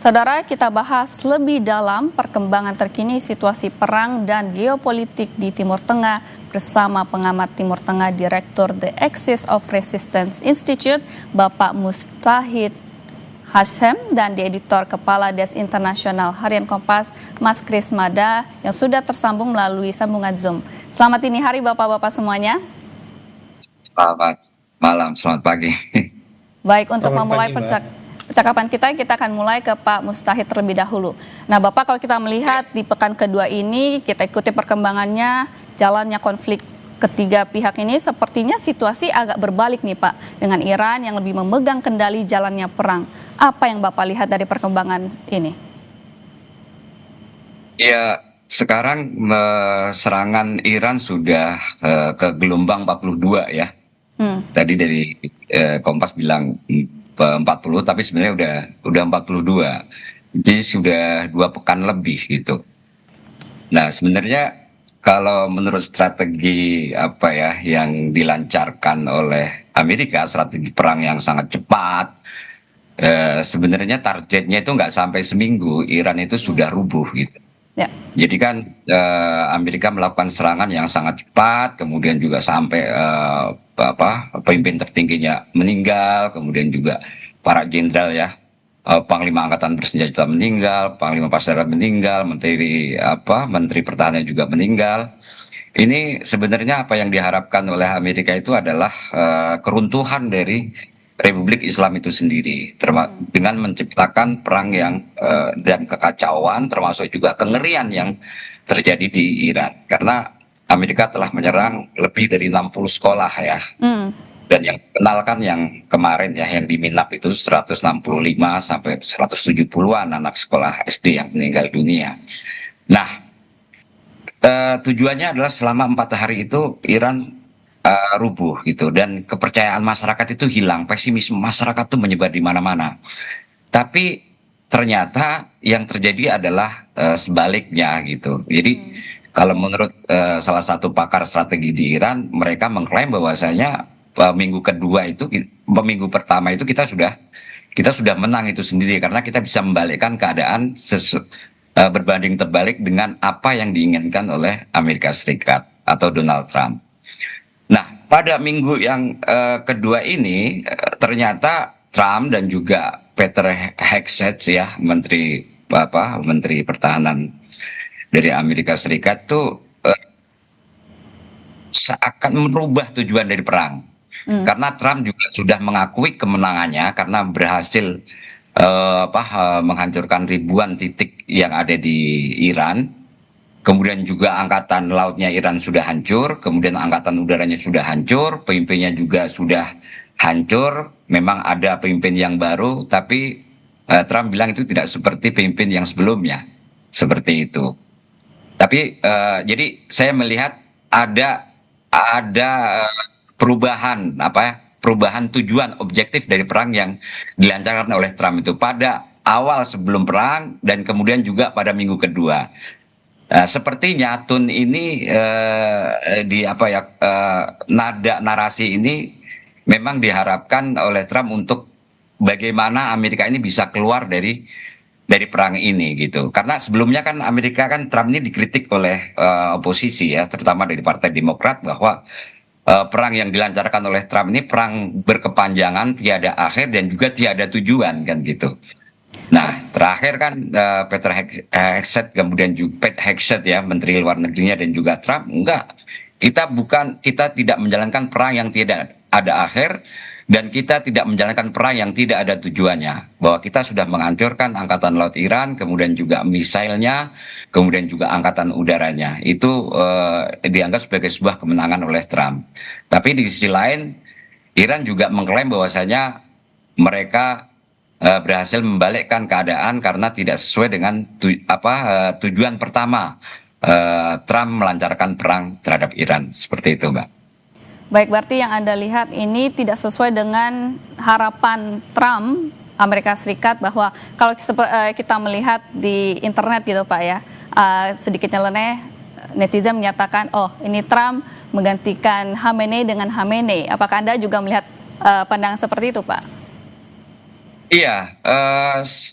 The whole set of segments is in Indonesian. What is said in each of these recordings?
Saudara, kita bahas lebih dalam perkembangan terkini situasi perang dan geopolitik di Timur Tengah bersama pengamat Timur Tengah Direktur The Axis of Resistance Institute, Bapak Mustahid Hasyem, dan di editor kepala Desk Internasional Harian Kompas, Mas Kris Mada, yang sudah tersambung melalui sambungan Zoom. Selamat dini hari Bapak-Bapak semuanya. Selamat malam, selamat pagi. Baik, untuk memulai percakapan kita akan mulai ke Pak Mustahid terlebih dahulu. Nah, Bapak, kalau kita melihat di pekan kedua ini, kita ikuti perkembangannya, jalannya konflik ketiga pihak ini, sepertinya situasi agak berbalik nih Pak, dengan Iran yang lebih memegang kendali jalannya perang. Apa yang Bapak lihat dari perkembangan ini? Ya, sekarang serangan Iran sudah ke gelombang 42 ya. Tadi dari Kompas bilang 40, tapi sebenarnya udah 42. Jadi sudah 2 pekan lebih gitu. Nah, sebenarnya kalau menurut strategi apa ya yang dilancarkan oleh Amerika, strategi perang yang sangat cepat, sebenarnya targetnya itu nggak sampai seminggu Iran itu sudah rubuh gitu. Ya. Jadi kan Amerika melakukan serangan yang sangat cepat, kemudian juga sampai pemimpin tertingginya meninggal, kemudian juga para jenderal ya, Panglima Angkatan Bersenjata meninggal, Panglima Pasdaran meninggal, Menteri Pertahanan juga meninggal. Ini sebenarnya apa yang diharapkan oleh Amerika itu adalah keruntuhan dari Republik Islam itu sendiri, dengan menciptakan perang yang dan kekacauan, termasuk juga kengerian yang terjadi di Iran. Karena Amerika telah menyerang lebih dari 60 sekolah ya. Dan yang kenalkan yang kemarin ya, yang di Minap itu 165 sampai 170-an anak sekolah SD yang meninggal dunia. Nah, tujuannya adalah selama 4 hari itu Iran rubuh gitu, dan kepercayaan masyarakat itu hilang, pesimisme masyarakat itu menyebar di mana-mana. Tapi ternyata yang terjadi adalah sebaliknya gitu. Jadi kalau menurut salah satu pakar strategi di Iran, mereka mengklaim bahwasanya minggu pertama itu kita sudah menang itu sendiri, karena kita bisa membalikkan keadaan berbanding terbalik dengan apa yang diinginkan oleh Amerika Serikat atau Donald Trump. Nah, pada minggu yang kedua ini ternyata Trump dan juga Peter Hegseth ya, Menteri Pertahanan dari Amerika Serikat tuh seakan merubah tujuan dari perang. Karena Trump juga sudah mengakui kemenangannya karena berhasil menghancurkan ribuan titik yang ada di Iran. Kemudian juga angkatan lautnya Iran sudah hancur, kemudian angkatan udaranya sudah hancur, pemimpinnya juga sudah hancur. Memang ada pemimpin yang baru, tapi Trump bilang itu tidak seperti pemimpin yang sebelumnya, seperti itu. Tapi jadi saya melihat ada perubahan tujuan objektif dari perang yang dilancarkan oleh Trump itu pada awal sebelum perang dan kemudian juga pada minggu kedua. Sepertinya tone ini nada narasi ini memang diharapkan oleh Trump untuk bagaimana Amerika ini bisa keluar dari perang ini gitu. Karena sebelumnya kan Trump ini dikritik oleh oposisi ya, terutama dari Partai Demokrat, bahwa perang yang dilancarkan oleh Trump ini perang berkepanjangan, tiada akhir dan juga tiada tujuan kan gitu. Nah, terakhir kan Peter Hegseth, kemudian juga Pete Hegseth ya, Menteri Luar Negerinya, dan juga Trump, enggak, kita tidak menjalankan perang yang tidak ada akhir, dan kita tidak menjalankan perang yang tidak ada tujuannya. Bahwa kita sudah menghancurkan angkatan laut Iran, kemudian juga misailnya, kemudian juga angkatan udaranya. Itu dianggap sebagai sebuah kemenangan oleh Trump. Tapi di sisi lain, Iran juga mengklaim bahwasanya mereka berhasil membalikkan keadaan karena tidak sesuai dengan tujuan pertama Trump melancarkan perang terhadap Iran. Seperti itu, Mbak. Baik, berarti yang Anda lihat ini tidak sesuai dengan harapan Trump, Amerika Serikat, bahwa kalau kita melihat di internet gitu Pak ya, sedikit nyeleneh, netizen menyatakan, oh ini Trump menggantikan Khamenei dengan Khamenei. Apakah Anda juga melihat pandangan seperti itu Pak? Iya,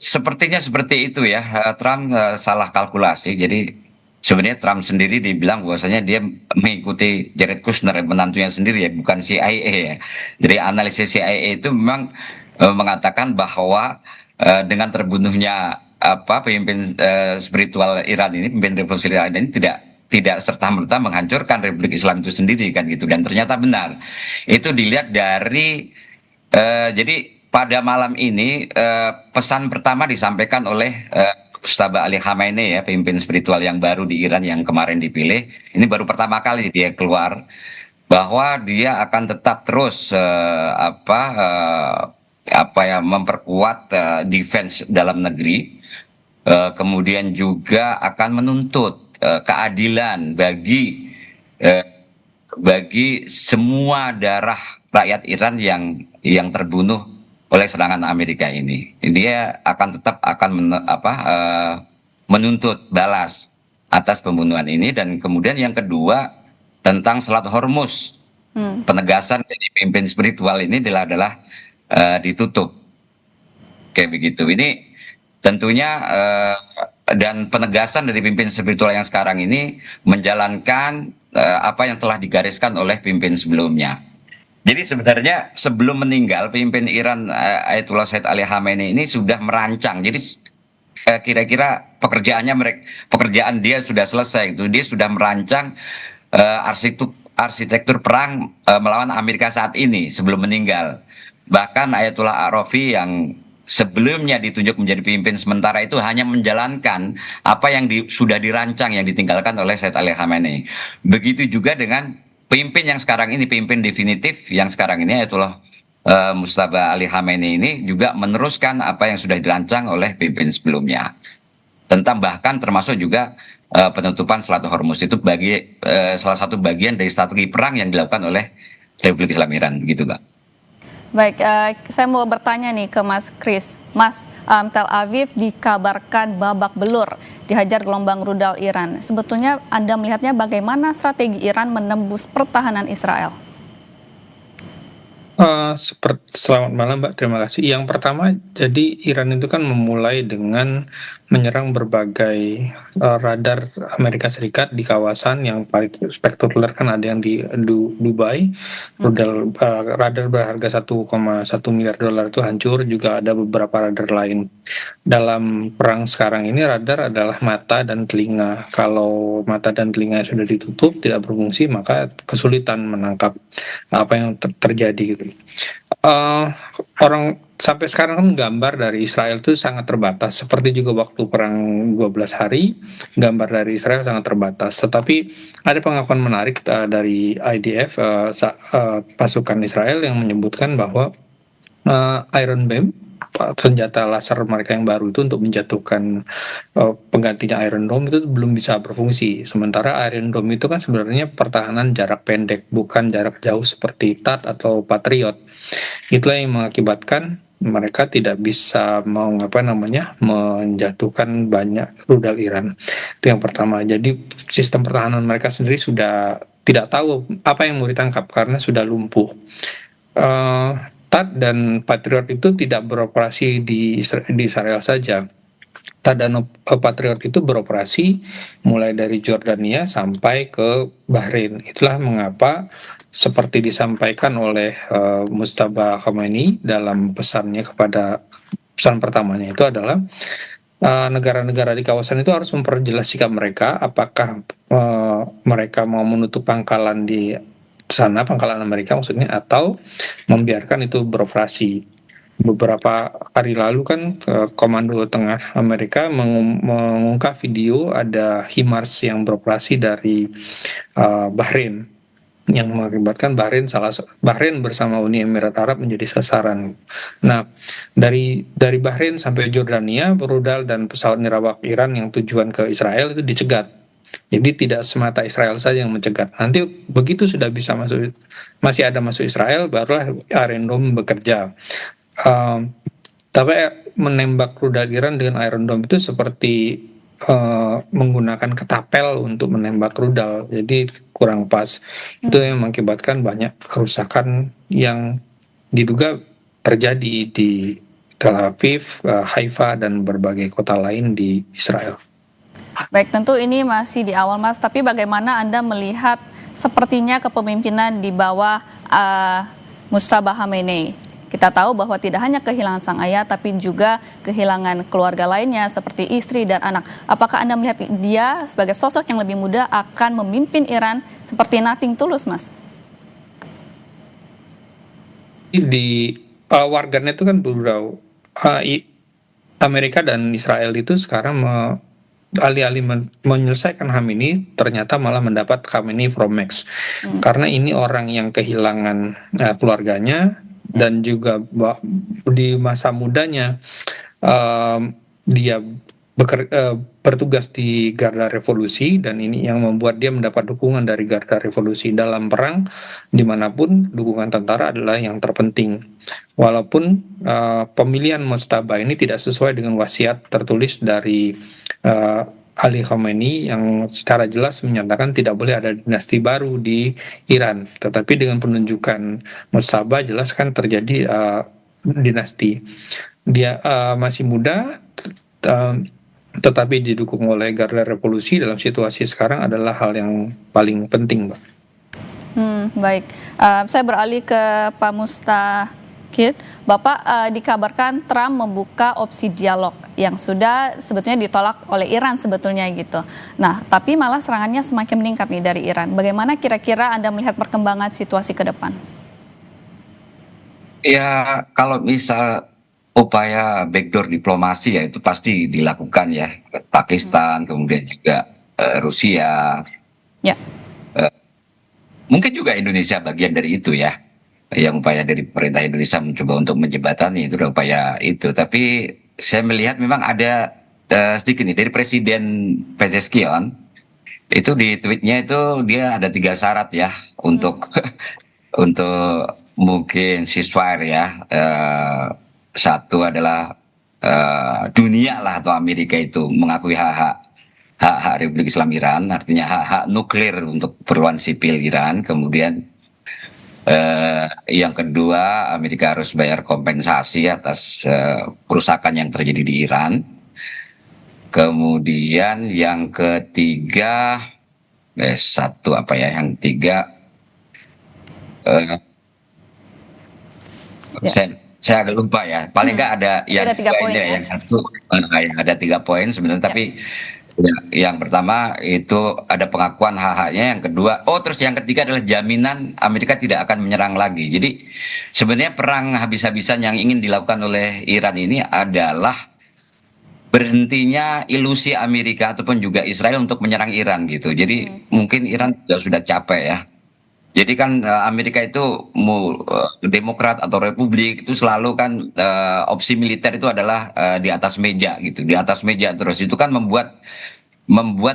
sepertinya seperti itu ya. Trump salah kalkulasi. Jadi sebenarnya Trump sendiri dibilang bahwasanya dia mengikuti Jared Kushner, menantunya sendiri ya, bukan CIA ya. Jadi analisis CIA itu memang mengatakan bahwa dengan terbunuhnya apa pemimpin spiritual Iran ini, pemimpin revolusi Iran ini tidak serta-merta menghancurkan Republik Islam itu sendiri kan gitu. Dan ternyata benar. Itu dilihat dari jadi pada malam ini pesan pertama disampaikan oleh Mujtaba Ali Khamenei ya, pemimpin spiritual yang baru di Iran yang kemarin dipilih. Ini baru pertama kali dia keluar bahwa dia akan tetap terus apa ya memperkuat defense dalam negeri. Kemudian juga akan menuntut keadilan eh, bagi semua darah rakyat Iran yang terbunuh oleh serangan Amerika ini. Dia akan tetap akan menuntut balas atas pembunuhan ini. Dan kemudian yang kedua tentang Selat Hormuz, Hmm. penegasan dari pemimpin spiritual ini adalah ditutup kayak begitu. Ini tentunya dan penegasan dari pimpin spiritual yang sekarang ini menjalankan apa yang telah digariskan oleh pimpin sebelumnya. Jadi sebenarnya sebelum meninggal pemimpin Iran Ayatollah Said Ali Khamenei ini sudah merancang. Jadi pekerjaan dia sudah selesai itu. Dia sudah merancang arsitektur perang melawan Amerika saat ini sebelum meninggal. Bahkan Ayatollah Arafi yang sebelumnya ditunjuk menjadi pemimpin sementara itu hanya menjalankan apa yang sudah dirancang yang ditinggalkan oleh Said Ali Khamenei. Begitu juga dengan pemimpin yang sekarang ini, pemimpin definitif yang sekarang ini Ayatollah Mujtaba Ali Khamenei ini juga meneruskan apa yang sudah dirancang oleh pemimpin sebelumnya. Tentang bahkan termasuk juga penutupan Selat Hormuz itu salah satu bagian dari strategi perang yang dilakukan oleh Republik Islam Iran, begitu, Mbak. Baik, saya mau bertanya nih ke Mas Kris. Mas, Tel Aviv dikabarkan babak belur dihajar gelombang rudal Iran. Sebetulnya Anda melihatnya bagaimana strategi Iran menembus pertahanan Israel? Selamat malam Mbak, terima kasih. Yang pertama, jadi Iran itu kan memulai dengan menyerang berbagai radar Amerika Serikat di kawasan yang paling spektakuler kan ada yang di Dubai, radar berharga 1,1 miliar dolar itu hancur, juga ada beberapa radar lain. Dalam perang sekarang ini radar adalah mata dan telinga. Kalau mata dan telinga sudah ditutup, tidak berfungsi, maka kesulitan menangkap apa yang terjadi gitu. Orang sampai sekarang kan gambar dari Israel itu sangat terbatas, seperti juga waktu perang 12 hari, gambar dari Israel sangat terbatas. Tetapi ada pengakuan menarik dari IDF, pasukan Israel, yang menyebutkan bahwa Iron Dome, senjata laser mereka yang baru itu untuk menjatuhkan penggantinya Iron Dome itu belum bisa berfungsi. Sementara Iron Dome itu kan sebenarnya pertahanan jarak pendek, bukan jarak jauh seperti THAAD atau Patriot. Itulah yang mengakibatkan mereka tidak bisa menjatuhkan banyak rudal Iran. Itu yang pertama. Jadi sistem pertahanan mereka sendiri sudah tidak tahu apa yang mau ditangkap karena sudah lumpuh. THAAD dan Patriot itu tidak beroperasi di Israel saja. THAAD dan Patriot itu beroperasi mulai dari Jordania sampai ke Bahrain. Itulah mengapa seperti disampaikan oleh Mujtaba Khamenei dalam pesan pertamanya itu adalah negara-negara di kawasan itu harus memperjelas sikap mereka, apakah mereka mau menutup pangkalan di sana, pangkalan Amerika maksudnya, atau membiarkan itu beroperasi. Beberapa hari lalu kan Komando Tengah Amerika mengungkap video ada HIMARS yang beroperasi dari Bahrain, yang mengakibatkan Bahrain bersama Uni Emirat Arab menjadi sasaran. Nah, dari Bahrain sampai Jordania, rudal dan pesawat nirawak Iran yang tujuan ke Israel itu dicegat. Jadi tidak semata Israel saja yang mencegat. Nanti begitu sudah bisa masih ada masuk Israel, barulah Iron Dome bekerja. Tapi menembak rudal Iran dengan Iron Dome itu seperti menggunakan ketapel untuk menembak rudal, jadi kurang pas. Itu yang mengakibatkan banyak kerusakan yang diduga terjadi di Tel Aviv, Haifa, dan berbagai kota lain di Israel. Baik, tentu ini masih di awal Mas, tapi bagaimana Anda melihat sepertinya kepemimpinan di bawah Mujtaba Khamenei? Kita tahu bahwa tidak hanya kehilangan sang ayah, tapi juga kehilangan keluarga lainnya seperti istri dan anak. Apakah Anda melihat dia sebagai sosok yang lebih muda akan memimpin Iran seperti nothing tulus, Mas? Di warganet itu kan berurau, Amerika dan Israel itu sekarang alih-alih menyelesaikan Khamenei, ternyata malah mendapat Khamenei from Max. Karena ini orang yang kehilangan keluarganya, dan juga di masa mudanya dia bertugas di Garda Revolusi, dan ini yang membuat dia mendapat dukungan dari Garda Revolusi dalam perang dimanapun. Dukungan tentara adalah yang terpenting, walaupun pemilihan Mujtaba ini tidak sesuai dengan wasiat tertulis dari Ali Khamenei yang secara jelas menyatakan tidak boleh ada dinasti baru di Iran. Tetapi dengan penunjukan Mujtaba jelas kan terjadi dinasti. Dia masih muda, tetapi didukung oleh Garda Revolusi dalam situasi sekarang adalah hal yang paling penting, Mbak. Baik, saya beralih ke Pak Mustaqil. Bapak, dikabarkan Trump membuka opsi dialog yang sudah sebetulnya ditolak oleh Iran sebetulnya gitu. Nah, tapi malah serangannya semakin meningkat nih dari Iran. Bagaimana kira-kira Anda melihat perkembangan situasi ke depan? Ya, kalau misal upaya backdoor diplomasi ya itu pasti dilakukan ya. Pakistan, kemudian juga Rusia. Ya. Mungkin juga Indonesia bagian dari itu ya. Yang upaya dari pemerintah Indonesia mencoba untuk menjembatani itu upaya itu. Tapi saya melihat memang ada sedikit nih dari Presiden Pezeshkian itu di tweetnya itu dia ada 3 syarat ya untuk untuk mungkin ceasefire ya. Satu adalah dunia lah atau Amerika itu mengakui hak Republik Islam Iran, artinya hak nuklir untuk keperluan sipil Iran. Kemudian yang kedua, Amerika harus bayar kompensasi atas kerusakan yang terjadi di Iran. Kemudian yang ketiga, saya agak lupa ya. Paling nggak ada yang ada 3 poin ya. Yang satu, ada 3 poin sebenarnya. Tapi yang pertama itu ada pengakuan hak-haknya, yang kedua, terus yang ketiga adalah jaminan Amerika tidak akan menyerang lagi. Jadi sebenarnya perang habis-habisan yang ingin dilakukan oleh Iran ini adalah berhentinya ilusi Amerika ataupun juga Israel untuk menyerang Iran gitu. Jadi mungkin Iran juga sudah capek ya. Jadi kan Amerika itu Demokrat atau Republik itu selalu kan opsi militer itu adalah di atas meja gitu, di atas meja terus. Itu kan membuat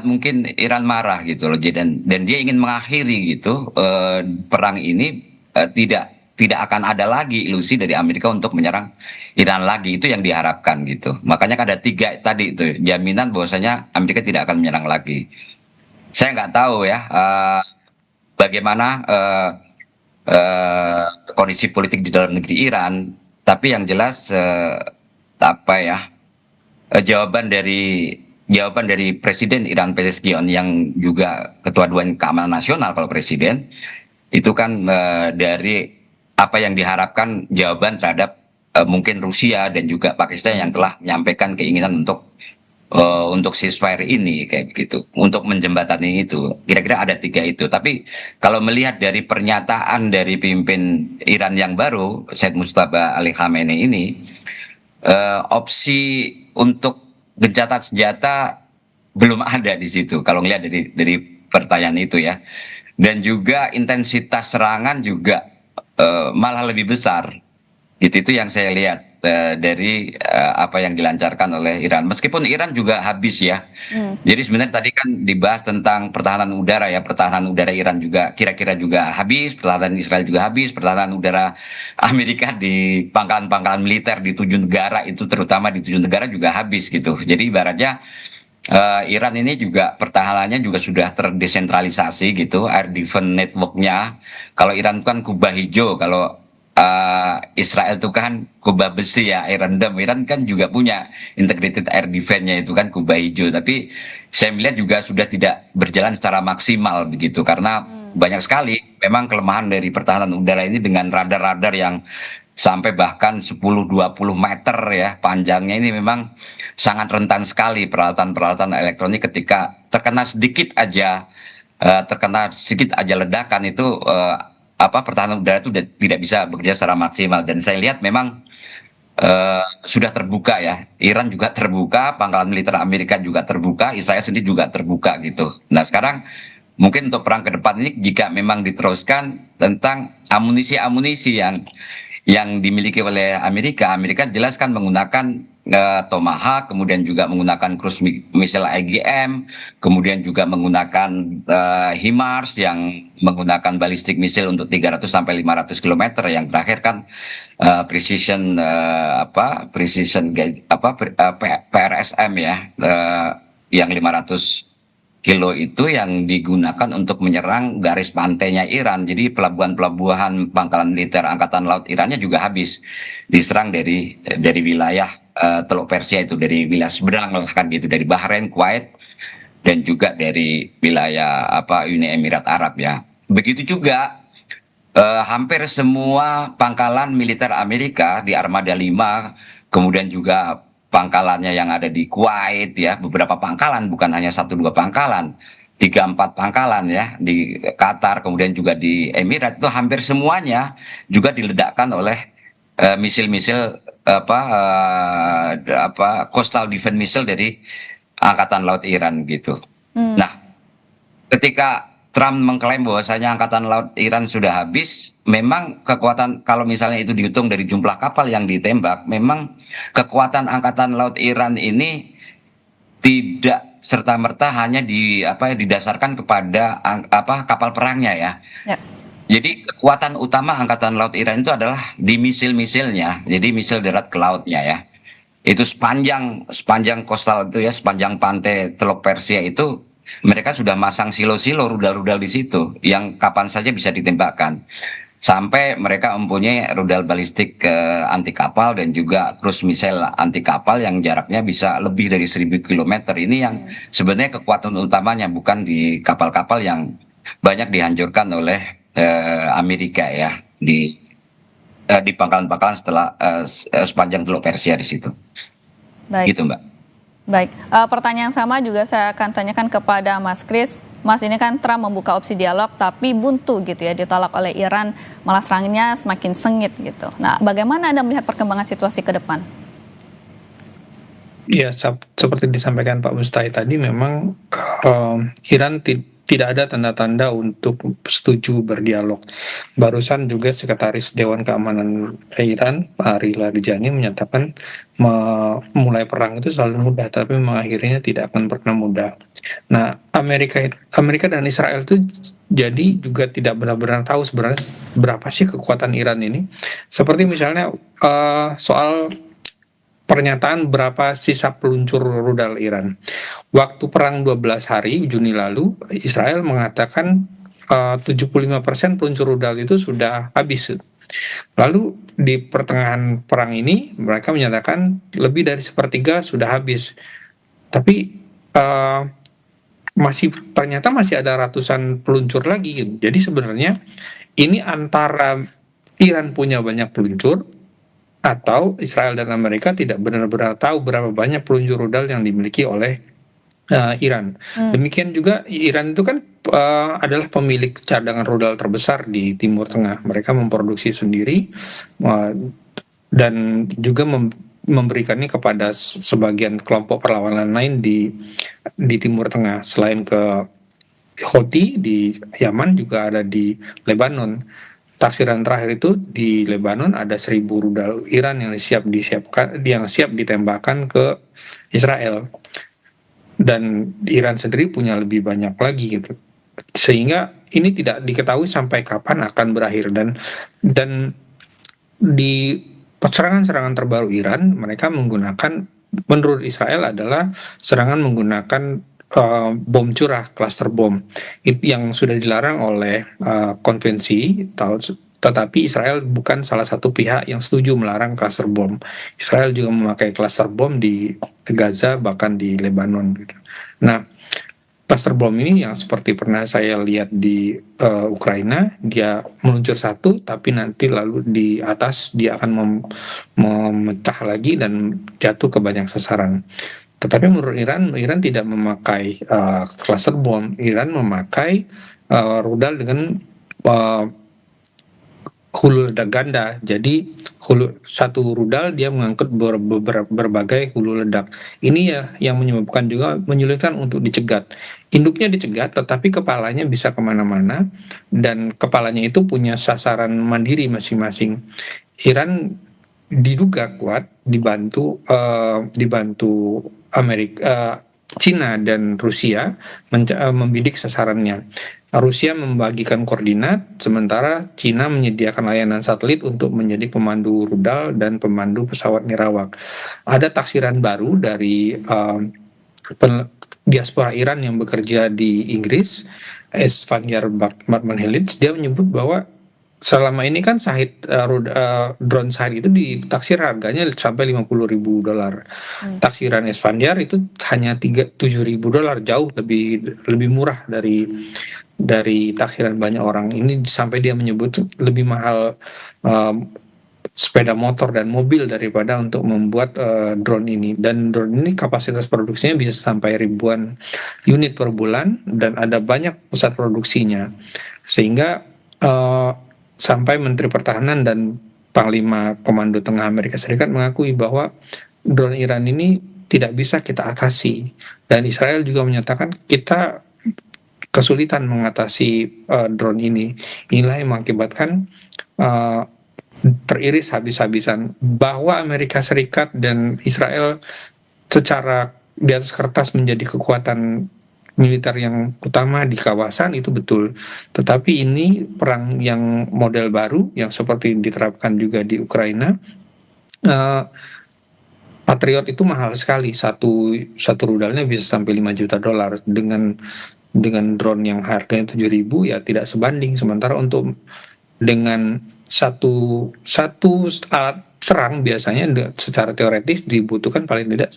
mungkin Iran marah gitu loh. Dan dia ingin mengakhiri gitu perang ini, tidak akan ada lagi ilusi dari Amerika untuk menyerang Iran lagi. Itu yang diharapkan gitu. Makanya kan ada 3 tadi itu jaminan bahwasanya Amerika tidak akan menyerang lagi. Saya nggak tahu ya. Bagaimana kondisi politik di dalam negeri Iran, tapi yang jelas jawaban dari Presiden Iran Pezeshkian yang juga Ketua Dewan Keamanan Nasional kalau Presiden itu kan dari apa yang diharapkan jawaban terhadap mungkin Rusia dan juga Pakistan yang telah menyampaikan keinginan untuk ceasefire ini kayak begitu, untuk menjembatani itu. Kira-kira ada 3 itu. Tapi kalau melihat dari pernyataan dari pemimpin Iran yang baru, Said Mujtaba Ali Khamenei ini, opsi untuk gencatan senjata belum ada di situ. Kalau melihat dari pertanyaan itu ya, dan juga intensitas serangan juga malah lebih besar. Itu yang saya lihat dari apa yang dilancarkan oleh Iran. Meskipun Iran juga habis ya. Jadi sebenarnya tadi kan dibahas tentang pertahanan udara ya. Pertahanan udara Iran juga kira-kira juga habis. Pertahanan Israel juga habis. Pertahanan udara Amerika di pangkalan-pangkalan militer di 7 negara itu, terutama di 7 negara juga habis gitu. Jadi ibaratnya Iran ini juga pertahanannya juga sudah terdesentralisasi gitu. Air defense networknya. Kalau Iran kan kubah hijau. Kalau Israel itu kan kubah besi ya, Iron Dome. Iran kan juga punya integrated air defense-nya itu kan kubah hijau. Tapi saya melihat juga sudah tidak berjalan secara maksimal begitu karena banyak sekali memang kelemahan dari pertahanan udara ini dengan radar-radar yang sampai bahkan 10-20 meter ya panjangnya ini memang sangat rentan sekali peralatan-peralatan elektronik ketika terkena sedikit aja ledakan itu pertahanan udara itu tidak bisa bekerja secara maksimal dan saya lihat memang sudah terbuka ya. Iran juga terbuka, pangkalan militer Amerika juga terbuka, Israel sendiri juga terbuka gitu. Nah sekarang mungkin untuk perang ke depan ini jika memang diteruskan tentang amunisi-amunisi yang dimiliki oleh Amerika, Amerika jelas kan menggunakan Tomahawk, kemudian juga menggunakan cruise missile IGM, kemudian juga menggunakan HIMARS yang menggunakan ballistic missile untuk 300 sampai 500 km. Yang terakhir kan PRSM ya, yang 500 kilo itu yang digunakan untuk menyerang garis pantainya Iran. Jadi pelabuhan-pelabuhan pangkalan militer Angkatan Laut Irannya juga habis diserang dari wilayah Teluk Persia itu, dari wilayah seberang lah kan gitu, dari Bahrain, Kuwait, dan juga dari wilayah Uni Emirat Arab ya. Begitu juga hampir semua pangkalan militer Amerika di Armada 5, kemudian juga pangkalannya yang ada di Kuwait ya, beberapa pangkalan, bukan hanya 1-2 pangkalan, 3-4 pangkalan ya di Qatar, kemudian juga di Emirat, itu hampir semuanya juga diledakkan oleh misil-misil coastal defense missile dari Angkatan Laut Iran gitu. Nah, ketika Trump mengklaim bahwasanya Angkatan Laut Iran sudah habis, memang kekuatan, kalau misalnya itu dihitung dari jumlah kapal yang ditembak, memang kekuatan Angkatan Laut Iran ini tidak serta-merta hanya didasarkan kepada kapal perangnya ya. Ya. Jadi kekuatan utama Angkatan Laut Iran itu adalah di misil-misilnya, jadi misil darat ke lautnya ya. Itu sepanjang coastal itu ya, sepanjang pantai Teluk Persia itu mereka sudah masang silo-silo, rudal-rudal di situ yang kapan saja bisa ditembakkan. Sampai mereka mempunyai rudal balistik anti kapal dan juga cruise missile anti kapal yang jaraknya bisa lebih dari 1000 km. Ini yang sebenarnya kekuatan utamanya, bukan di kapal-kapal yang banyak dihancurkan oleh Amerika ya di pangkalan-pangkalan sepanjang Teluk Persia di situ. Baik. Gitu, Mbak. Baik, pertanyaan sama juga saya akan tanyakan kepada Mas Kris. Mas, ini kan Trump membuka opsi dialog tapi buntu gitu ya, ditolak oleh Iran, malah serangannya semakin sengit gitu. Nah, bagaimana Anda melihat perkembangan situasi ke depan? Ya, seperti disampaikan Pak Mustai tadi, memang Iran tidak ada tanda-tanda untuk setuju berdialog. Barusan juga Sekretaris Dewan Keamanan Iran, Pak Ari Larijani, menyatakan memulai perang itu selalu mudah, tapi mengakhirinya tidak akan pernah mudah. Nah, Amerika dan Israel itu jadi juga tidak benar-benar tahu sebenarnya berapa sih kekuatan Iran ini. Seperti misalnya soal pernyataan berapa sisa peluncur rudal Iran. Waktu perang 12 hari Juni lalu, Israel mengatakan 75% peluncur rudal itu sudah habis. Lalu di pertengahan perang ini mereka menyatakan lebih dari sepertiga sudah habis. Tapi ternyata masih ada ratusan peluncur lagi gitu. Jadi sebenarnya ini antara Iran punya banyak peluncur atau Israel dan Amerika tidak benar-benar tahu berapa banyak peluncur rudal yang dimiliki oleh Iran. Demikian juga Iran itu kan adalah pemilik cadangan rudal terbesar di Timur Tengah. Mereka memproduksi sendiri dan juga memberikannya kepada sebagian kelompok perlawanan lain di Timur Tengah. Selain ke Houthi di Yaman, juga ada di Lebanon. Taksiran terakhir itu di Lebanon ada 1000 rudal Iran yang siap ditembakkan ke Israel, dan Iran sendiri punya lebih banyak lagi gitu, sehingga ini tidak diketahui sampai kapan akan berakhir. Dan di serangan-serangan terbaru Iran, mereka menggunakan, menurut Israel adalah serangan menggunakan bom curah, cluster bom, yang sudah dilarang oleh konvensi tetapi Israel bukan salah satu pihak yang setuju melarang cluster bom. Israel juga memakai cluster bom di Gaza, bahkan di Lebanon gitu. Nah, cluster bom ini yang seperti pernah saya lihat di Ukraina, dia meluncur satu, tapi nanti lalu di atas dia akan memecah lagi dan jatuh ke banyak sasaran. Tetapi menurut Iran, Iran tidak memakai cluster bom. Iran memakai rudal dengan uh, hulu ledak ganda. Jadi satu rudal dia mengangkut berbagai hulu ledak. Ini ya yang menyebabkan juga menyulitkan untuk dicegat. Induknya dicegat, tetapi kepalanya bisa kemana-mana dan kepalanya itu punya sasaran mandiri masing-masing. Iran diduga kuat dibantu Amerika, Cina dan Rusia membidik sasarannya. Rusia membagikan koordinat, sementara Cina menyediakan layanan satelit untuk menjadi pemandu rudal dan pemandu pesawat nirawak. Ada taksiran baru dari diaspora Iran yang bekerja di Inggris, Esfandiar Batmanhelic, dia menyebut bahwa selama ini kan drone Shahid itu ditaksir harganya sampai $50.000. Taksiran Esfandiar itu hanya $7.000, jauh lebih murah dari taksiran banyak orang. Ini sampai dia menyebut lebih mahal sepeda motor dan mobil daripada untuk membuat drone ini. Dan drone ini kapasitas produksinya bisa sampai ribuan unit per bulan dan ada banyak pusat produksinya. Sehingga sampai Menteri Pertahanan dan Panglima Komando Tengah Amerika Serikat mengakui bahwa drone Iran ini tidak bisa kita atasi. Dan Israel juga menyatakan kita kesulitan mengatasi drone ini. Inilah yang mengakibatkan teriris habis-habisan bahwa Amerika Serikat dan Israel secara di atas kertas menjadi kekuatan militer yang utama di kawasan, itu betul. Tetapi ini perang yang model baru yang seperti diterapkan juga di Ukraina. Patriot itu mahal sekali, satu rudalnya bisa sampai $5 juta. Dengan drone yang harganya 7.000 ya tidak sebanding. Sementara untuk dengan satu alat serang biasanya secara teoretis dibutuhkan paling tidak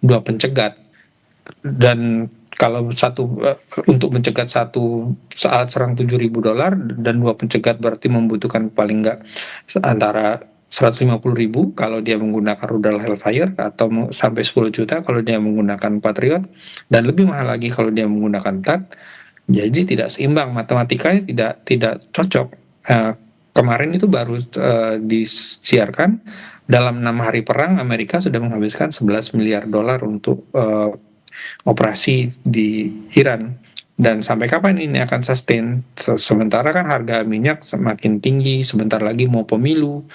2 pencegat. Dan kalau untuk mencegat satu alat serang $7.000 dan 2 pencegat berarti membutuhkan paling enggak antara 150.000 kalau dia menggunakan rudal Hellfire, atau sampai 10 juta kalau dia menggunakan Patriot, dan lebih mahal lagi kalau dia menggunakan THAAD. Jadi tidak seimbang, matematikanya tidak cocok. Kemarin itu baru disiarkan dalam 6 hari perang Amerika sudah menghabiskan $11 miliar untuk operasi di Iran. Dan sampai kapan ini akan sustain? Sementara kan harga minyak semakin tinggi, sebentar lagi mau pemilu.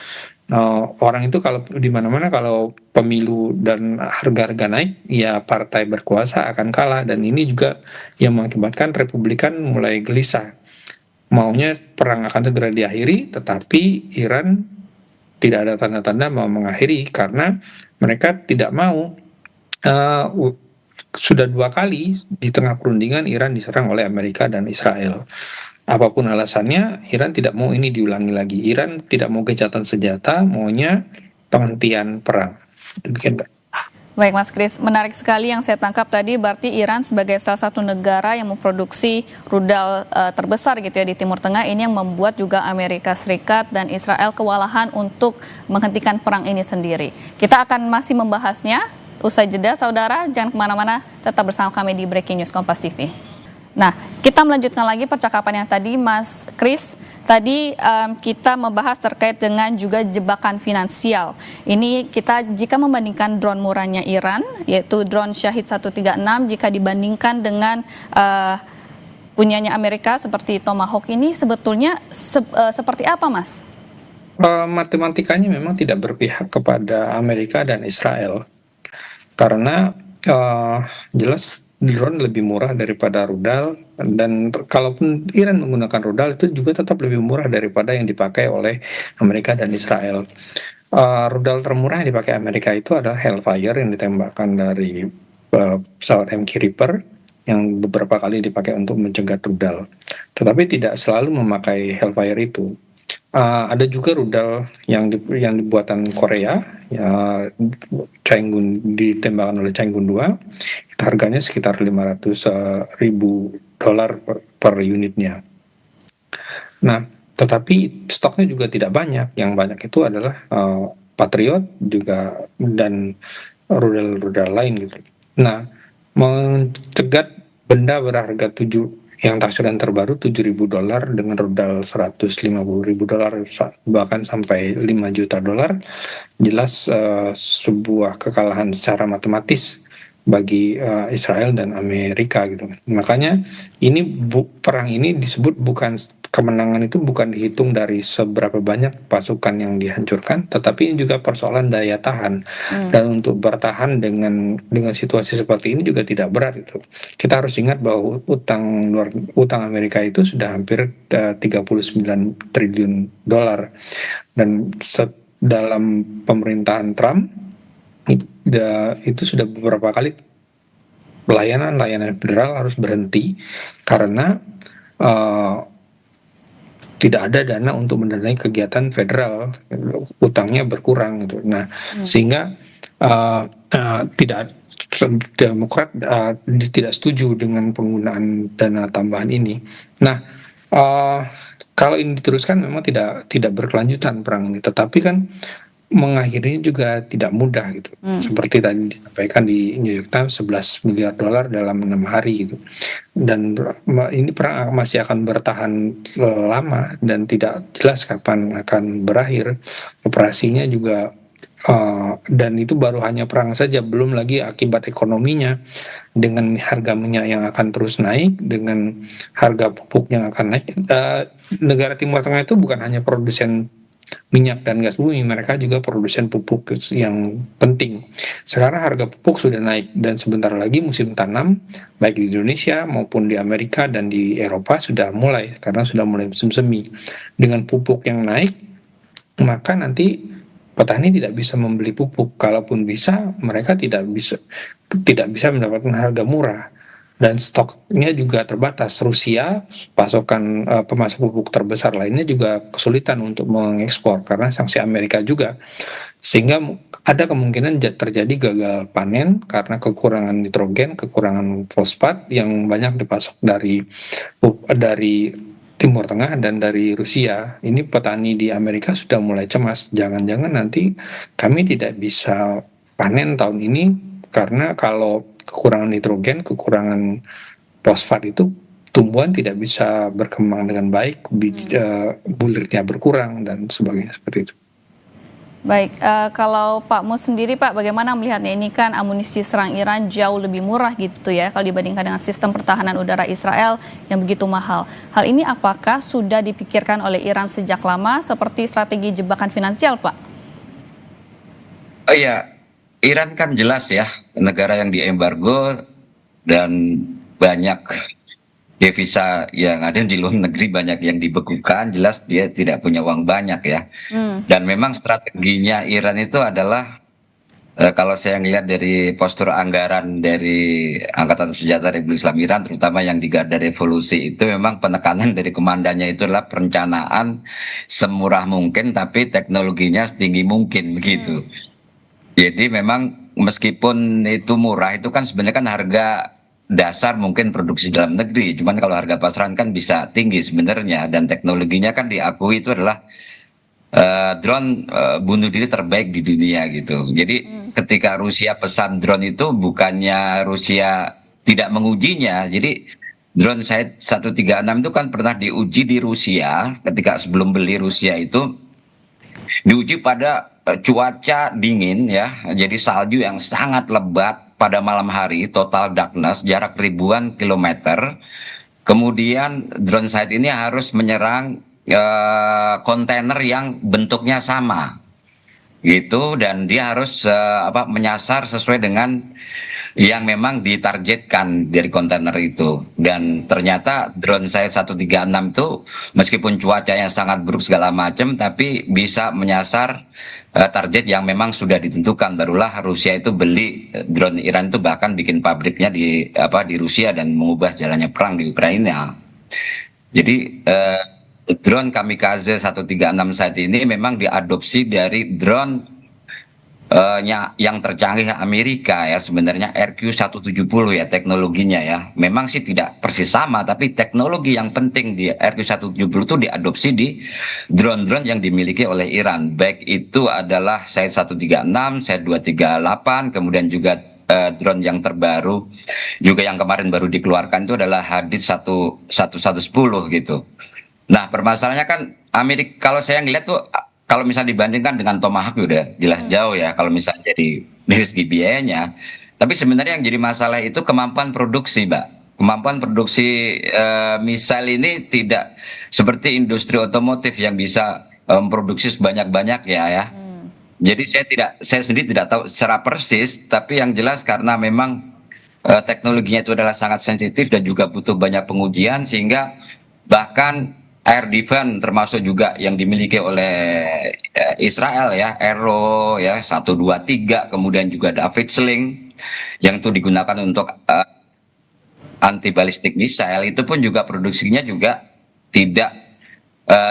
Orang itu kalau di mana-mana kalau pemilu dan harga-harga naik, ya partai berkuasa akan kalah. Dan ini juga yang mengakibatkan Republikan mulai gelisah. Maunya perang akan segera diakhiri, tetapi Iran tidak ada tanda-tanda mau mengakhiri karena mereka tidak mau. Sudah 2 kali di tengah perundingan Iran diserang oleh Amerika dan Israel. Apapun alasannya, Iran tidak mau ini diulangi lagi. Iran tidak mau gencatan senjata, maunya penghentian perang. Demikian, Mbak. Baik Mas Kris, menarik sekali yang saya tangkap tadi, berarti Iran sebagai salah satu negara yang memproduksi rudal terbesar gitu ya di Timur Tengah, ini yang membuat juga Amerika Serikat dan Israel kewalahan untuk menghentikan perang ini sendiri. Kita akan masih membahasnya usai jeda, saudara, jangan kemana-mana, tetap bersama kami di Breaking News Kompas TV. Nah, kita melanjutkan lagi percakapan yang tadi, Mas Kris. Tadi kita membahas terkait dengan juga jebakan finansial. Ini kita jika membandingkan drone murahnya Iran, yaitu drone Shahid 136, jika dibandingkan dengan punyanya Amerika seperti Tomahawk ini, sebetulnya seperti apa, Mas? Matematikanya memang tidak berpihak kepada Amerika dan Israel. Karena jelas drone lebih murah daripada rudal, dan kalaupun Iran menggunakan rudal itu juga tetap lebih murah daripada yang dipakai oleh Amerika dan Israel. Rudal termurah yang dipakai Amerika itu adalah Hellfire yang ditembakkan dari pesawat MQ Reaper yang beberapa kali dipakai untuk mencegat rudal. Tetapi tidak selalu memakai Hellfire itu. Ada juga rudal yang dibuatan Korea, ya, Changgun ditembakkan oleh Changgun 2. Itu harganya sekitar 500 ribu dolar per unitnya. Nah, tetapi stoknya juga tidak banyak. Yang banyak itu adalah Patriot juga dan rudal-rudal lain gitu. Nah, mencegat benda berharga yang taksiran terbaru $7.000 dengan rudal $150.000 bahkan sampai $5 juta, jelas sebuah kekalahan secara matematis bagi Israel dan Amerika gitu. Makanya perang ini disebut kemenangan itu bukan dihitung dari seberapa banyak pasukan yang dihancurkan, tetapi ini juga persoalan daya tahan. Dan untuk bertahan dengan situasi seperti ini juga tidak berat itu. Kita harus ingat bahwa utang Amerika itu sudah hampir $39 triliun, dan dalam pemerintahan Trump itu sudah beberapa kali layanan federal harus berhenti karena tidak ada dana untuk mendanai kegiatan federal, utangnya berkurang gitu. Nah, sehingga tidak Demokrat tidak setuju dengan penggunaan dana tambahan ini. Nah, kalau ini diteruskan memang tidak berkelanjutan perang ini, tetapi kan mengakhirinya juga tidak mudah gitu. Seperti tadi disampaikan di New York Times, $11 miliar dalam 6 hari gitu. Dan ini perang masih akan bertahan lama dan tidak jelas kapan akan berakhir. Operasinya juga dan itu baru hanya perang saja, belum lagi akibat ekonominya dengan harga minyak yang akan terus naik, dengan harga pupuk yang akan naik. Negara Timur Tengah itu bukan hanya produsen minyak dan gas bumi, mereka juga produsen pupuk yang penting. Sekarang harga pupuk sudah naik dan sebentar lagi musim tanam baik di Indonesia maupun di Amerika dan di Eropa sudah mulai, karena sudah mulai musim semi. Dengan pupuk yang naik, maka nanti petani tidak bisa membeli pupuk. Kalaupun bisa, mereka tidak bisa mendapatkan harga murah. Dan stoknya juga terbatas. Rusia, pasokan pemasok pupuk terbesar lainnya juga kesulitan untuk mengekspor karena sanksi Amerika juga. Sehingga ada kemungkinan terjadi gagal panen karena kekurangan nitrogen, kekurangan fosfat yang banyak dipasok dari Timur Tengah dan dari Rusia. Ini petani di Amerika sudah mulai cemas. Jangan-jangan nanti kami tidak bisa panen tahun ini karena kalau kekurangan nitrogen, kekurangan fosfat itu tumbuhan tidak bisa berkembang dengan baik, bulirnya berkurang dan sebagainya seperti itu. Baik, kalau Pak Mus sendiri Pak, bagaimana melihatnya? Ini kan amunisi serang Iran jauh lebih murah gitu ya kalau dibandingkan dengan sistem pertahanan udara Israel yang begitu mahal. Hal ini apakah sudah dipikirkan oleh Iran sejak lama seperti strategi jebakan finansial Pak? Oh iya, Iran kan jelas ya negara yang diembargo dan banyak devisa yang ada di luar negeri banyak yang dibekukan, jelas dia tidak punya uang banyak ya. Dan memang strateginya Iran itu adalah kalau saya lihat dari postur anggaran dari Angkatan Senjata Republik Islam Iran, terutama yang di Garda Revolusi, itu memang penekanan dari komandannya itu adalah perencanaan semurah mungkin tapi teknologinya setinggi mungkin begitu. Jadi memang meskipun itu murah, itu kan sebenarnya kan harga dasar mungkin produksi dalam negeri. Cuman kalau harga pasaran kan bisa tinggi sebenarnya. Dan teknologinya kan diakui itu adalah drone bunuh diri terbaik di dunia gitu. Jadi ketika Rusia pesan drone itu bukannya Rusia tidak mengujinya. Jadi drone Shahed 136 itu kan pernah diuji di Rusia ketika sebelum beli Rusia itu. Diuji pada cuaca dingin ya, jadi salju yang sangat lebat pada malam hari, total darkness, jarak ribuan kilometer. Kemudian drone Shahed ini harus menyerang kontainer yang bentuknya sama, gitu, dan dia harus menyasar sesuai dengan yang memang ditargetkan dari kontainer itu. Dan ternyata drone Shahed 136 itu meskipun cuacanya sangat buruk segala macam, tapi bisa menyasar target yang memang sudah ditentukan. Barulah Rusia itu beli drone Iran itu, bahkan bikin pabriknya di Rusia dan mengubah jalannya perang di Ukraina. Jadi drone kamikaze 136 saat ini memang diadopsi dari drone yang tercanggih Amerika ya, sebenarnya RQ-170 ya teknologinya ya. Memang sih tidak persis sama, tapi teknologi yang penting di RQ-170 itu diadopsi di drone-drone yang dimiliki oleh Iran. Baik itu adalah Shahed 136, Shahed 238, kemudian juga drone yang terbaru juga yang kemarin baru dikeluarkan itu adalah Hadid 1110 gitu. Nah, permasalahannya kan Amerika, kalau saya ngeliat tuh kalau misalnya dibandingkan dengan Tomahawk udah jelas jauh ya kalau misalnya jadi dari segi biayanya. Tapi sebenarnya yang jadi masalah itu kemampuan produksi, Mbak. Kemampuan produksi misal ini tidak seperti industri otomotif yang bisa memproduksi sebanyak-banyak ya. Jadi saya sendiri tidak tahu secara persis, tapi yang jelas karena memang teknologinya itu adalah sangat sensitif dan juga butuh banyak pengujian sehingga bahkan air defense termasuk juga yang dimiliki oleh Israel ya, Arrow ya 123, kemudian juga David Sling yang itu digunakan untuk anti ballistic missile, itu pun juga produksinya juga tidak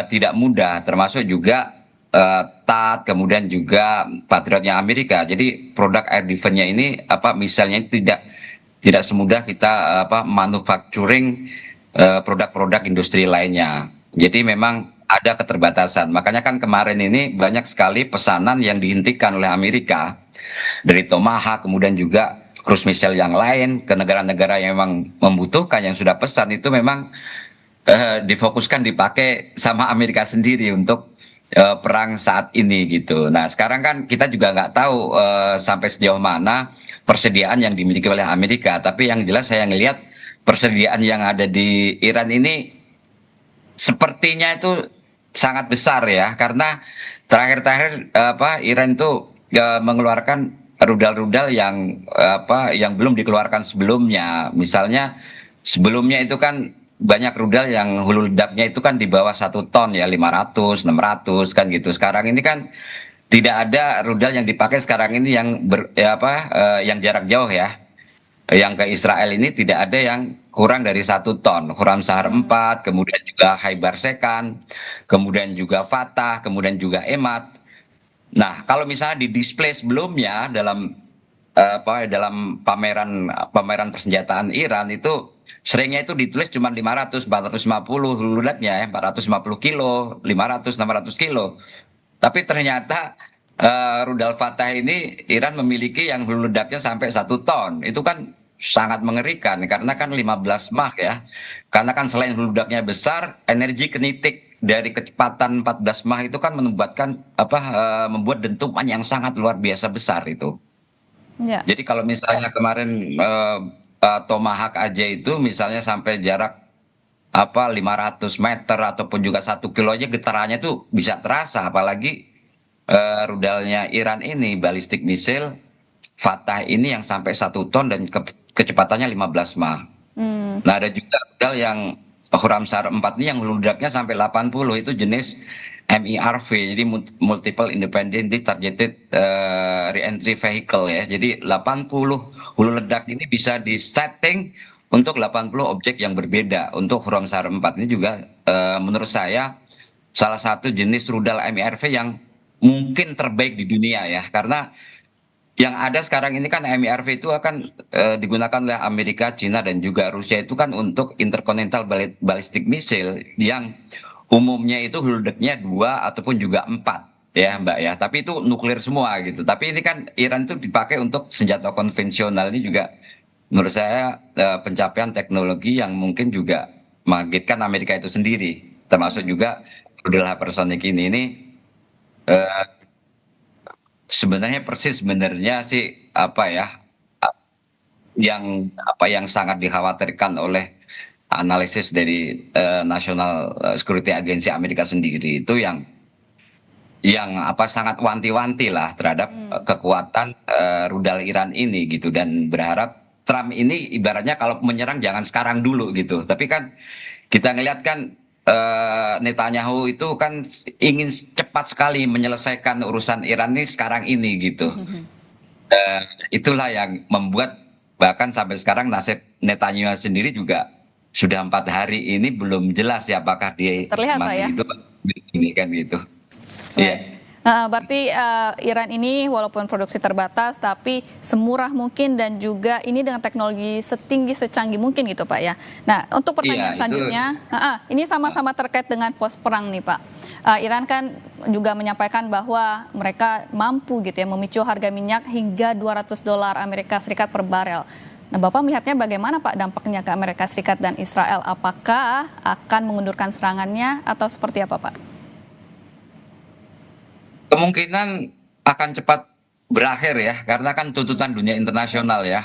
tidak mudah, termasuk juga THAAD kemudian juga Patriotnya Amerika. Jadi produk air defense-nya ini misalnya tidak semudah kita manufacturing produk-produk industri lainnya. Jadi memang ada keterbatasan. Makanya kan kemarin ini banyak sekali pesanan yang dihentikan oleh Amerika dari Tomahawk, kemudian juga cruise missile yang lain ke negara-negara yang memang membutuhkan, yang sudah pesan itu memang difokuskan dipakai sama Amerika sendiri untuk perang saat ini gitu. Nah sekarang kan kita juga nggak tahu sampai sejauh mana persediaan yang dimiliki oleh Amerika. Tapi yang jelas saya ngelihat persediaan yang ada di Iran ini sepertinya itu sangat besar ya, karena terakhir-terakhir Iran itu mengeluarkan rudal-rudal yang belum dikeluarkan sebelumnya. Misalnya sebelumnya itu kan banyak rudal yang hulu ledaknya itu kan di bawah 1 ton ya, 500, 600 kan gitu. Sekarang ini kan tidak ada rudal yang dipakai sekarang ini yang jarak jauh ya. Yang ke Israel ini tidak ada yang kurang dari 1 ton. Khurram-Shahar 4, kemudian juga Khaibar Sekan, kemudian juga Fatah, kemudian juga Emad. Nah, kalau misalnya di display sebelumnya dalam dalam pameran persenjataan Iran itu seringnya itu ditulis cuma 500, 450 ludatnya ya, 450 kilo, 500, 600 kilo. Tapi ternyata rudal Fatah ini Iran memiliki yang hulu ledaknya sampai 1 ton. Itu kan sangat mengerikan karena kan 15 Mach ya. Karena kan selain hulu ledaknya besar, energi kinitik dari kecepatan 14 Mach itu kan membuat dentuman yang sangat luar biasa besar itu. Ya. Jadi kalau misalnya kemarin Tomahawk aja itu misalnya sampai jarak 500 meter ataupun juga 1 kilo aja getarannya tuh bisa terasa, apalagi rudalnya Iran ini ballistic missile Fatah ini yang sampai 1 ton dan kecepatannya 15 Mach. Nah ada juga rudal yang Khurram-Shahar 4 ini yang ledaknya sampai 80, itu jenis MIRV, jadi multiple independently targeted re-entry vehicle ya. Jadi 80 hulu ledak ini bisa disetting untuk 80 objek yang berbeda. Untuk Khurram-Shahar 4 ini juga menurut saya salah satu jenis rudal MIRV yang mungkin terbaik di dunia ya, karena yang ada sekarang ini kan MIRV itu akan digunakan oleh Amerika, Cina dan juga Rusia itu kan untuk intercontinental ballistic missile yang umumnya itu hulu ledaknya 2 ataupun juga 4 ya Mbak ya, tapi itu nuklir semua gitu. Tapi ini kan Iran itu dipakai untuk senjata konvensional, ini juga menurut saya pencapaian teknologi yang mungkin juga mengagetkan Amerika itu sendiri, termasuk juga rudal hypersonic ini sebenarnya sih yang sangat dikhawatirkan oleh analisis dari National Security Agency Amerika sendiri itu yang sangat wanti-wanti lah terhadap kekuatan rudal Iran ini gitu, dan berharap Trump ini ibaratnya kalau menyerang jangan sekarang dulu gitu. Tapi kan kita ngelihat kan Netanyahu itu kan ingin cepat sekali menyelesaikan urusan Iran ini sekarang ini gitu. Itulah yang membuat bahkan sampai sekarang nasib Netanyahu sendiri juga sudah 4 hari ini belum jelas ya apakah dia Terlihat Pak masih ya? hidup ini kan gitu. Baik. Iya. Berarti Iran ini walaupun produksi terbatas tapi semurah mungkin dan juga ini dengan teknologi setinggi secanggih mungkin gitu Pak ya. Nah untuk Iya pertanyaan itu. selanjutnya, ini sama-sama terkait dengan pos perang nih Pak. Iran kan juga menyampaikan bahwa mereka mampu gitu ya memicu harga minyak hingga $200 Amerika Serikat per barel. Nah Bapak melihatnya bagaimana Pak dampaknya ke Amerika Serikat dan Israel? Apakah akan mengundurkan serangannya atau seperti apa Pak? Kemungkinan akan cepat berakhir ya, karena kan tuntutan dunia internasional ya.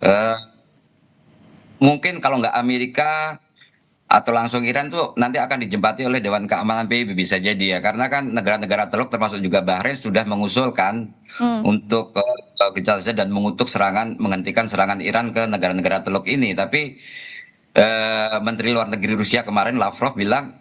Eh, Mungkin kalau nggak Amerika atau langsung Iran tuh nanti akan dijempati oleh Dewan Keamanan PBB bisa jadi ya, karena kan negara-negara Teluk termasuk juga Bahrain sudah mengusulkan Hmm. untuk Gencatan Senjata dan mengutuk serangan, menghentikan serangan Iran ke negara-negara Teluk ini. Tapi Menteri Luar Negeri Rusia kemarin Lavrov bilang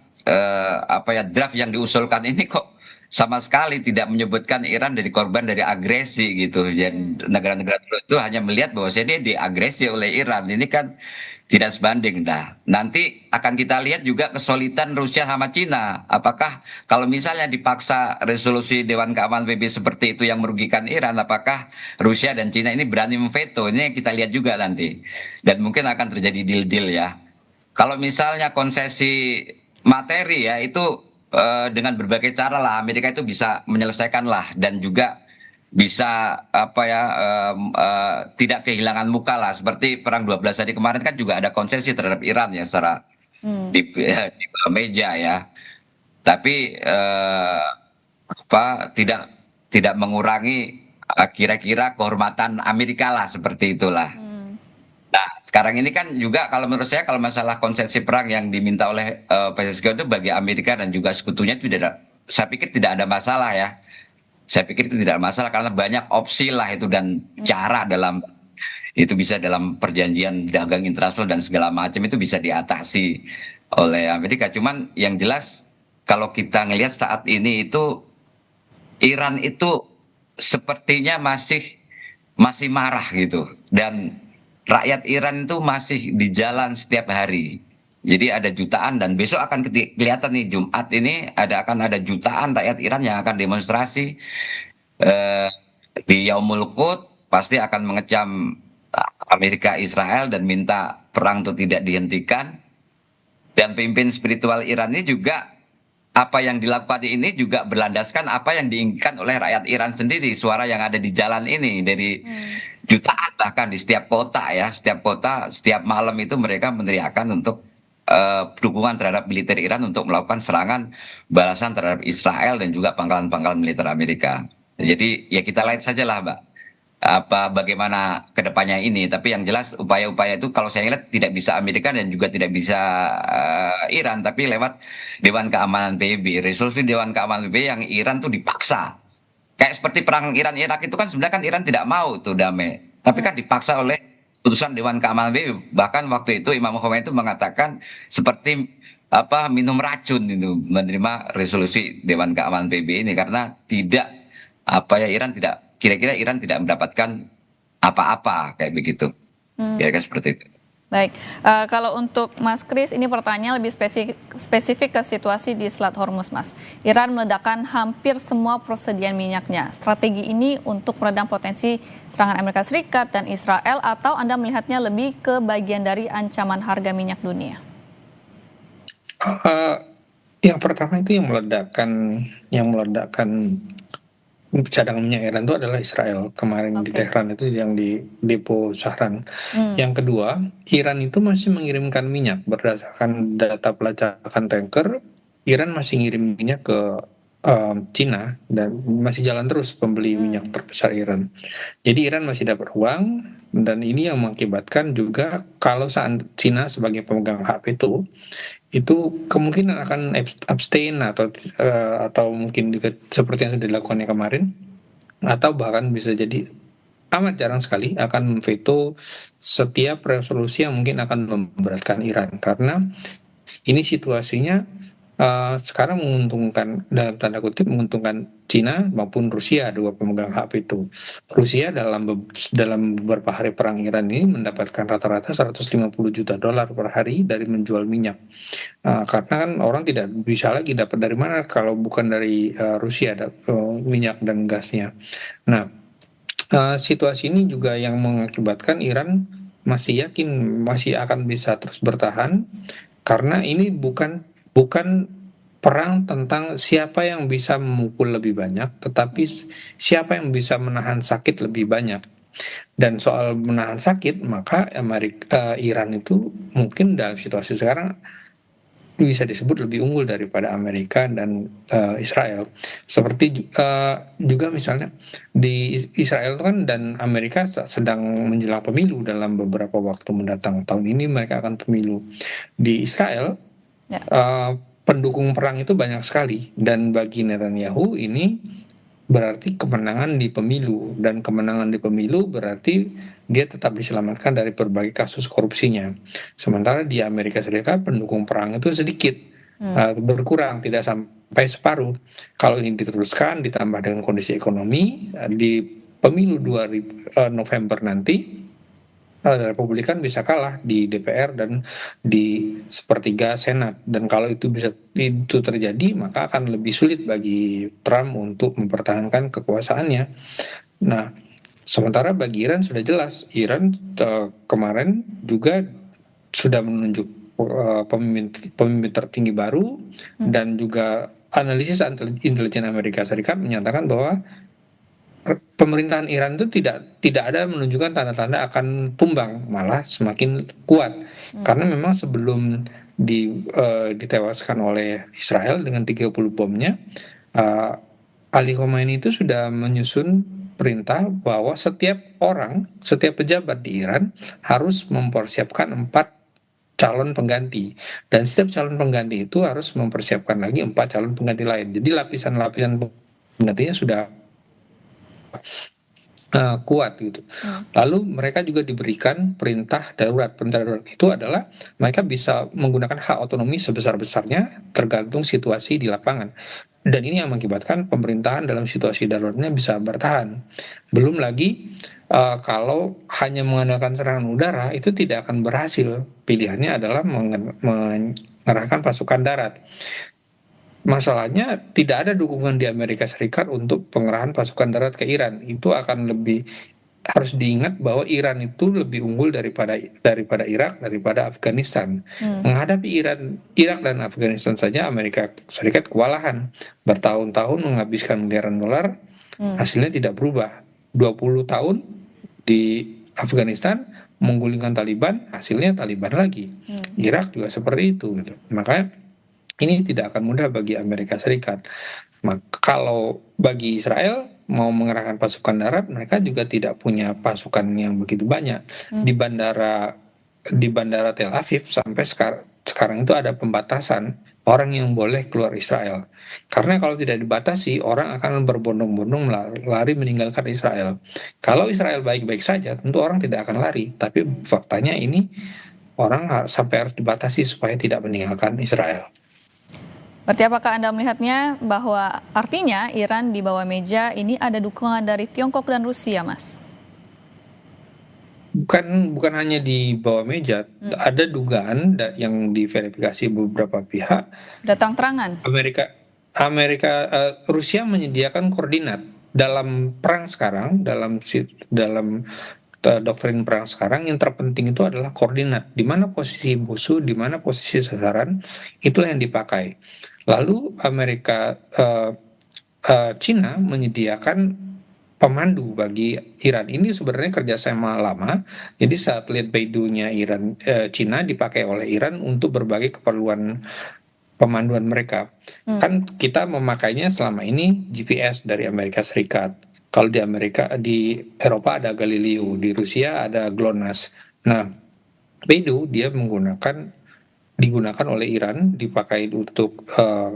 apa ya draft yang diusulkan ini kok sama sekali tidak menyebutkan Iran dari korban dari agresi gitu. Hmm. Dan negara-negara itu hanya melihat bahwa dia diagresi oleh Iran. Ini kan tidak sebanding. Nah, nanti akan kita lihat juga kesulitan Rusia sama Cina. Apakah kalau misalnya dipaksa resolusi Dewan Keamanan PBB seperti itu yang merugikan Iran, apakah Rusia dan Cina ini berani memveto? Ini yang kita lihat juga nanti. Dan mungkin akan terjadi deal-deal ya. Kalau misalnya konsesi materi ya itu dengan berbagai cara lah Amerika itu bisa menyelesaikan lah dan juga bisa apa ya tidak kehilangan muka lah seperti perang 12 hari kemarin kan juga ada konsesi terhadap Iran ya secara Hmm. di bawah meja ya. Tapi apa tidak mengurangi kira-kira kehormatan Amerika lah seperti itulah. Hmm. Nah, sekarang ini kan juga kalau menurut saya kalau masalah konsesi perang yang diminta oleh PSSG itu bagi Amerika dan juga sekutunya itu tidak ada, saya pikir tidak ada masalah ya. Saya pikir itu tidak ada masalah karena banyak opsi lah itu dan cara dalam itu bisa dalam perjanjian dagang internasional dan segala macam itu bisa diatasi oleh Amerika. Cuman yang jelas kalau kita ngelihat saat ini itu Iran itu sepertinya masih marah gitu dan rakyat Iran itu masih di jalan setiap hari. Jadi ada jutaan dan besok akan kelihatan nih Jumat ini akan ada jutaan rakyat Iran yang akan demonstrasi eh, di Yaumul Qud pasti akan mengecam Amerika Israel dan minta perang itu tidak dihentikan dan pemimpin spiritual Iran ini juga apa yang dilakukan ini juga berlandaskan apa yang diinginkan oleh rakyat Iran sendiri, suara yang ada di jalan ini dari Hmm. jutaan bahkan di setiap kota ya, setiap kota setiap malam itu mereka meneriakan untuk dukungan terhadap militer Iran untuk melakukan serangan balasan terhadap Israel dan juga pangkalan-pangkalan militer Amerika. Jadi ya kita lihat saja lah, Mbak, apa bagaimana kedepannya ini. Tapi yang jelas upaya-upaya itu kalau saya lihat tidak bisa Amerika dan juga tidak bisa Iran, tapi lewat Dewan Keamanan PBB, resolusi Dewan Keamanan PBB yang Iran tuh dipaksa. Kayak seperti perang Iran Irak itu kan sebenarnya kan Iran tidak mau tuh damai, tapi kan dipaksa oleh putusan Dewan Keamanan PBB. Bahkan waktu itu Imam Khomeini itu mengatakan seperti apa minum racun itu menerima resolusi Dewan Keamanan PBB ini karena tidak apa ya Iran tidak kira-kira Iran tidak mendapatkan apa-apa kayak begitu. Hmm. Kira-kira seperti itu. Baik, kalau untuk Mas Kris, ini pertanyaan lebih spesifik ke situasi di Selat Hormuz, Mas. Iran meledakkan hampir semua persediaan minyaknya. Strategi ini untuk meredam potensi serangan Amerika Serikat dan Israel, atau Anda melihatnya lebih ke bagian dari ancaman harga minyak dunia? Yang pertama itu yang meledakkan cadangan minyak Iran itu adalah Israel kemarin di Oke. Tehran itu yang di depo Sahran. Hmm. Yang kedua, Iran itu masih mengirimkan minyak berdasarkan data pelacakan tanker. Iran masih ngirim minyak ke Cina dan masih jalan terus pembeli minyak terbesar Iran. Jadi Iran masih dapat uang dan ini yang mengakibatkan juga kalau saat Cina sebagai pemegang hak itu kemungkinan akan abstain atau mungkin seperti yang sudah dilakukannya kemarin atau bahkan bisa jadi amat jarang sekali akan memveto setiap resolusi yang mungkin akan memberatkan Iran karena ini situasinya sekarang menguntungkan dalam tanda kutip menguntungkan Cina maupun Rusia, dua pemegang hak itu. Rusia dalam beberapa hari perang Iran ini mendapatkan rata-rata 150 juta dolar per hari dari menjual minyak. Karena kan orang tidak bisa lagi dapat dari mana kalau bukan dari Rusia minyak dan gasnya. Nah, situasi ini juga yang mengakibatkan Iran masih yakin masih akan bisa terus bertahan karena ini bukan perang tentang siapa yang bisa memukul lebih banyak, tetapi siapa yang bisa menahan sakit lebih banyak. Dan soal menahan sakit, maka Iran itu mungkin dalam situasi sekarang bisa disebut lebih unggul daripada Amerika dan Israel. Seperti juga misalnya di Israel kan dan Amerika sedang menjelang pemilu dalam beberapa waktu mendatang. Tahun ini mereka akan pemilu. Di Israel Ya. pendukung perang itu banyak sekali dan bagi Netanyahu ini berarti kemenangan di pemilu dan kemenangan di pemilu berarti dia tetap diselamatkan dari berbagai kasus korupsinya. Sementara di Amerika Serikat pendukung perang itu sedikit, berkurang tidak sampai separuh. Kalau ini diteruskan ditambah dengan kondisi ekonomi di pemilu 2000 November nanti Republikan bisa kalah di DPR dan di sepertiga Senat dan kalau itu terjadi maka akan lebih sulit bagi Trump untuk mempertahankan kekuasaannya. Nah, sementara bagi Iran sudah jelas Iran kemarin juga sudah menunjuk pemimpin tertinggi baru dan juga analisis intelijen Amerika Serikat menyatakan bahwa pemerintahan Iran itu tidak ada menunjukkan tanda-tanda akan tumbang, malah semakin kuat. Karena memang sebelum ditewaskan oleh Israel dengan 30 bomnya, Ali Khamenei itu sudah menyusun perintah bahwa setiap pejabat di Iran harus mempersiapkan 4 calon pengganti dan setiap calon pengganti itu harus mempersiapkan lagi 4 calon pengganti lain. Jadi lapisan-lapisan penggantinya sudah kuat gitu. Lalu mereka juga diberikan perintah darurat. Perintah darurat itu adalah mereka bisa menggunakan hak otonomi sebesar-besarnya tergantung situasi di lapangan. Dan ini yang mengakibatkan pemerintahan dalam situasi daruratnya bisa bertahan. Belum lagi kalau hanya mengandalkan serangan udara itu tidak akan berhasil. Pilihannya adalah mengerahkan pasukan darat. Masalahnya tidak ada dukungan di Amerika Serikat untuk pengerahan pasukan darat ke Iran. Itu akan lebih harus diingat bahwa Iran itu lebih unggul daripada Irak, daripada Afghanistan. Menghadapi Irak dan Afghanistan saja Amerika Serikat kewalahan. Bertahun-tahun menghabiskan miliaran dolar, hasilnya tidak berubah. 20 tahun di Afghanistan menggulingkan Taliban, hasilnya Taliban lagi. Irak juga seperti itu gitu. Makanya ini tidak akan mudah bagi Amerika Serikat. Maka kalau bagi Israel mau mengerahkan pasukan darat, mereka juga tidak punya pasukan yang begitu banyak. Di bandara Tel Aviv sampai sekarang itu ada pembatasan orang yang boleh keluar Israel. Karena kalau tidak dibatasi, orang akan berbondong-bondong lari meninggalkan Israel. Kalau Israel baik-baik saja, tentu orang tidak akan lari. Tapi faktanya ini orang sampai harus dibatasi supaya tidak meninggalkan Israel. Berarti apakah Anda melihatnya bahwa artinya Iran di bawah meja ini ada dukungan dari Tiongkok dan Rusia, Mas? Bukan hanya di bawah meja, ada dugaan yang diverifikasi beberapa pihak. Datang terangan. Rusia menyediakan koordinat dalam perang sekarang, dalam doktrin perang sekarang yang terpenting itu adalah koordinat. Di mana posisi musuh, di mana posisi sasaran, itulah yang dipakai. Lalu Cina menyediakan pemandu bagi Iran. Ini sebenarnya kerjasama lama. Jadi satelit Beidou-nya Cina dipakai oleh Iran untuk berbagai keperluan pemanduan mereka. Kan kita memakainya selama ini GPS dari Amerika Serikat. Kalau di Eropa ada Galileo, di Rusia ada GLONASS. Nah, Beidou dia digunakan oleh Iran, dipakai untuk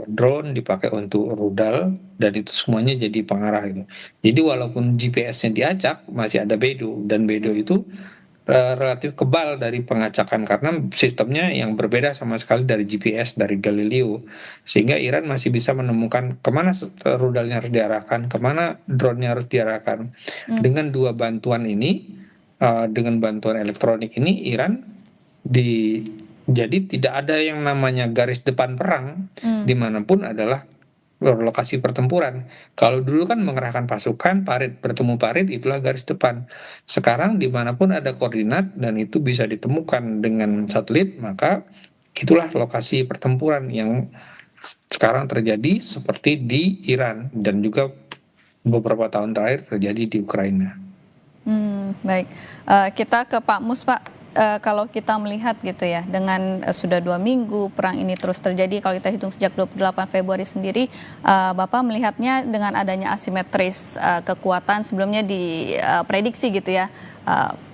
drone, dipakai untuk rudal, dan itu semuanya jadi pengarah itu. Jadi walaupun GPS-nya diacak, masih ada Beidou, dan Beidou itu relatif kebal dari pengacakan karena sistemnya yang berbeda sama sekali dari GPS dari Galileo, sehingga Iran masih bisa menemukan kemana rudalnya harus diarahkan, kemana drone-nya harus diarahkan. Dengan dua bantuan ini, dengan bantuan elektronik ini, Iran di jadi tidak ada yang namanya garis depan perang, dimanapun adalah lokasi pertempuran. Kalau dulu kan mengerahkan pasukan, parit bertemu parit, itulah garis depan. Sekarang dimanapun ada koordinat dan itu bisa ditemukan dengan satelit, maka itulah lokasi pertempuran yang sekarang terjadi seperti di Iran dan juga beberapa tahun terakhir terjadi di Ukraina. Baik, kita ke Pak Mus, Pak. Kalau kita melihat gitu ya, dengan sudah 2 minggu perang ini terus terjadi, kalau kita hitung sejak 28 Februari sendiri, Bapak melihatnya dengan adanya asimetris kekuatan sebelumnya diprediksi gitu ya,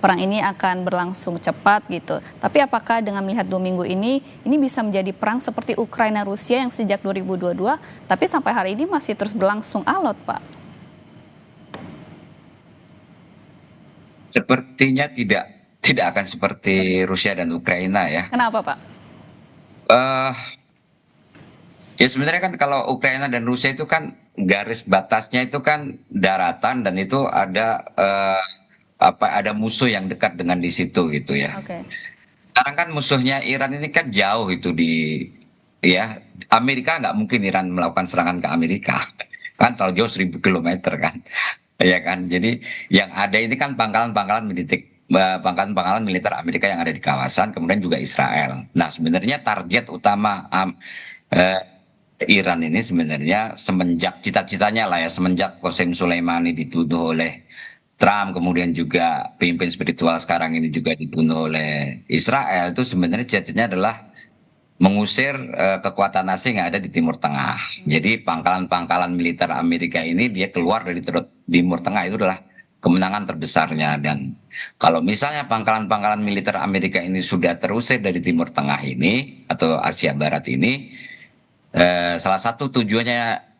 perang ini akan berlangsung cepat gitu. Tapi apakah dengan melihat 2 minggu ini bisa menjadi perang seperti Ukraina Rusia yang sejak 2022, tapi sampai hari ini masih terus berlangsung alot, Pak? Sepertinya tidak akan seperti Rusia dan Ukraina ya. Kenapa, Pak? Eh, Ya sebenarnya kan kalau Ukraina dan Rusia itu kan garis batasnya itu kan daratan dan itu ada musuh yang dekat dengan di situ gitu ya. Oke. Sekarang kan musuhnya Iran ini kan jauh itu ya Amerika nggak mungkin Iran melakukan serangan ke Amerika kan terlalu jauh 1.000 kilometer kan, ya kan. Jadi yang ada ini kan pangkalan-pangkalan militer Amerika yang ada di kawasan, kemudian juga Israel. Nah sebenarnya target utama eh, Iran ini sebenarnya semenjak cita-citanya lah ya, semenjak Qasem Soleimani dibunuh oleh Trump, kemudian juga pemimpin spiritual sekarang ini juga dibunuh oleh Israel, itu sebenarnya cita-citanya adalah mengusir kekuatan asing yang ada di Timur Tengah. Jadi pangkalan-pangkalan militer Amerika ini dia keluar dari Timur Tengah itu adalah kemenangan terbesarnya. Dan kalau misalnya pangkalan-pangkalan militer Amerika ini sudah terusir dari Timur Tengah ini atau Asia Barat ini, salah satu tujuannya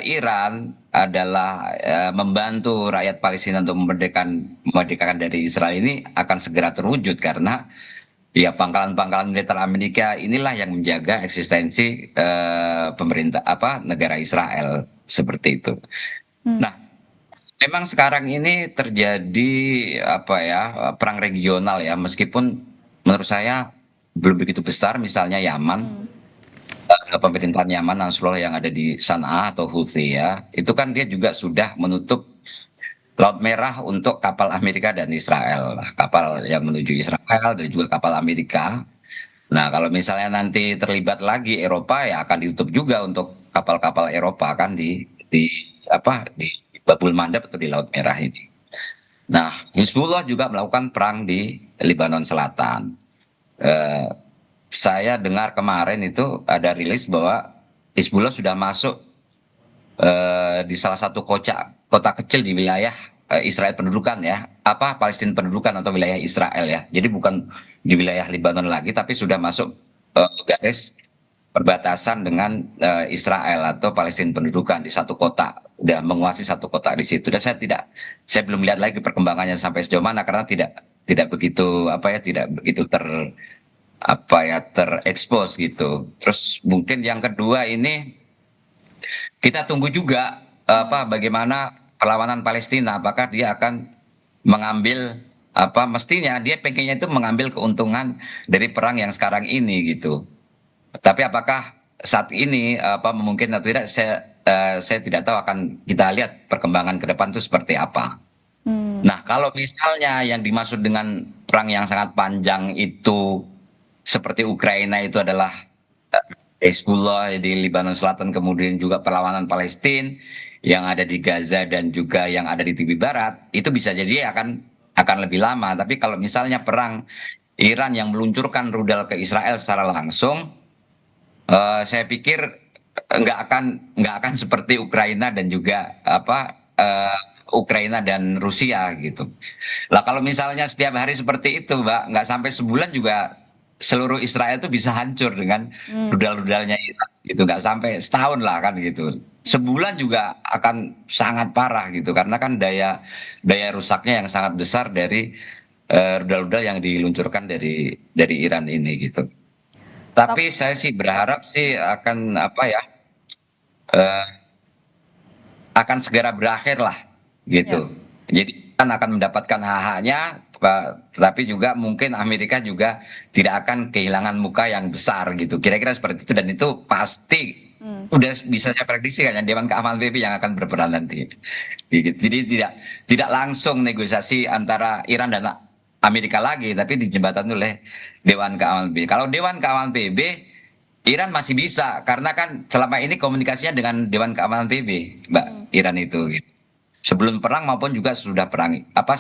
Iran adalah membantu rakyat Palestina untuk memerdekakan dari Israel ini akan segera terwujud karena ya pangkalan-pangkalan militer Amerika inilah yang menjaga eksistensi pemerintah negara Israel seperti itu. Nah, memang sekarang ini terjadi perang regional ya, meskipun menurut saya belum begitu besar. Misalnya Yaman, pemerintahan Yaman Nasrullah yang ada di Sanaa atau Houthi ya, itu kan dia juga sudah menutup Laut Merah untuk kapal Amerika dan Israel, kapal yang menuju Israel dan juga kapal Amerika. Nah, kalau misalnya nanti terlibat lagi Eropa ya akan ditutup juga untuk kapal-kapal Eropa kan di Babul Mandab atau di Laut Merah ini. Nah, Hizbullah juga melakukan perang di Lebanon Selatan. Saya dengar kemarin itu ada rilis bahwa Hizbullah sudah masuk di salah satu kota kecil di wilayah Israel pendudukan ya, Palestina pendudukan atau wilayah Israel ya. Jadi bukan di wilayah Lebanon lagi, tapi sudah masuk garis perbatasan dengan Israel atau Palestina pendudukan di satu kota, udah menguasai satu kota di situ. Dan saya belum lihat lagi perkembangannya sampai sejauh mana karena tidak begitu terekspos gitu. Terus mungkin yang kedua ini kita tunggu juga bagaimana perlawanan Palestina, apakah dia akan mengambil mestinya dia pengennya itu mengambil keuntungan dari perang yang sekarang ini gitu. Tapi apakah saat ini memungkinkan atau tidak, saya tidak tahu, akan kita lihat perkembangan ke depan itu seperti apa. Nah, kalau misalnya yang dimaksud dengan perang yang sangat panjang itu seperti Ukraina itu adalah Hezbollah di Lebanon Selatan, kemudian juga perlawanan Palestina yang ada di Gaza dan juga yang ada di tepi barat, itu bisa jadi akan lebih lama. Tapi kalau misalnya perang Iran yang meluncurkan rudal ke Israel secara langsung, saya pikir nggak akan seperti Ukraina dan juga Ukraina dan Rusia gitu. Lah kalau misalnya setiap hari seperti itu, Mbak, nggak sampai sebulan juga seluruh Israel itu bisa hancur dengan rudal-rudalnya Iran gitu, nggak sampai setahun lah kan gitu. Sebulan juga akan sangat parah gitu karena kan daya rusaknya yang sangat besar dari rudal-rudal yang diluncurkan dari Iran ini gitu. Tap- Tapi saya sih berharap sih akan apa ya, eh, akan segera berakhir lah ya. gitu. Jadi kan akan mendapatkan hak-haknya, tetapi juga mungkin Amerika juga tidak akan kehilangan muka yang besar gitu. Kira-kira seperti itu, dan itu pasti Hmm. udah bisa saya prediksi kan, yang Dewan Keamanan PBB yang akan berperan nanti. Gitu. Jadi tidak langsung negosiasi antara Iran dan Amerika lagi, tapi dijembatani oleh Dewan Keamanan PBB. Kalau Dewan Keamanan PBB, Iran masih bisa karena kan selama ini komunikasinya dengan Dewan Keamanan PBB, Mbak, Hmm. Iran itu gitu. Sebelum perang maupun juga sudah perang, apa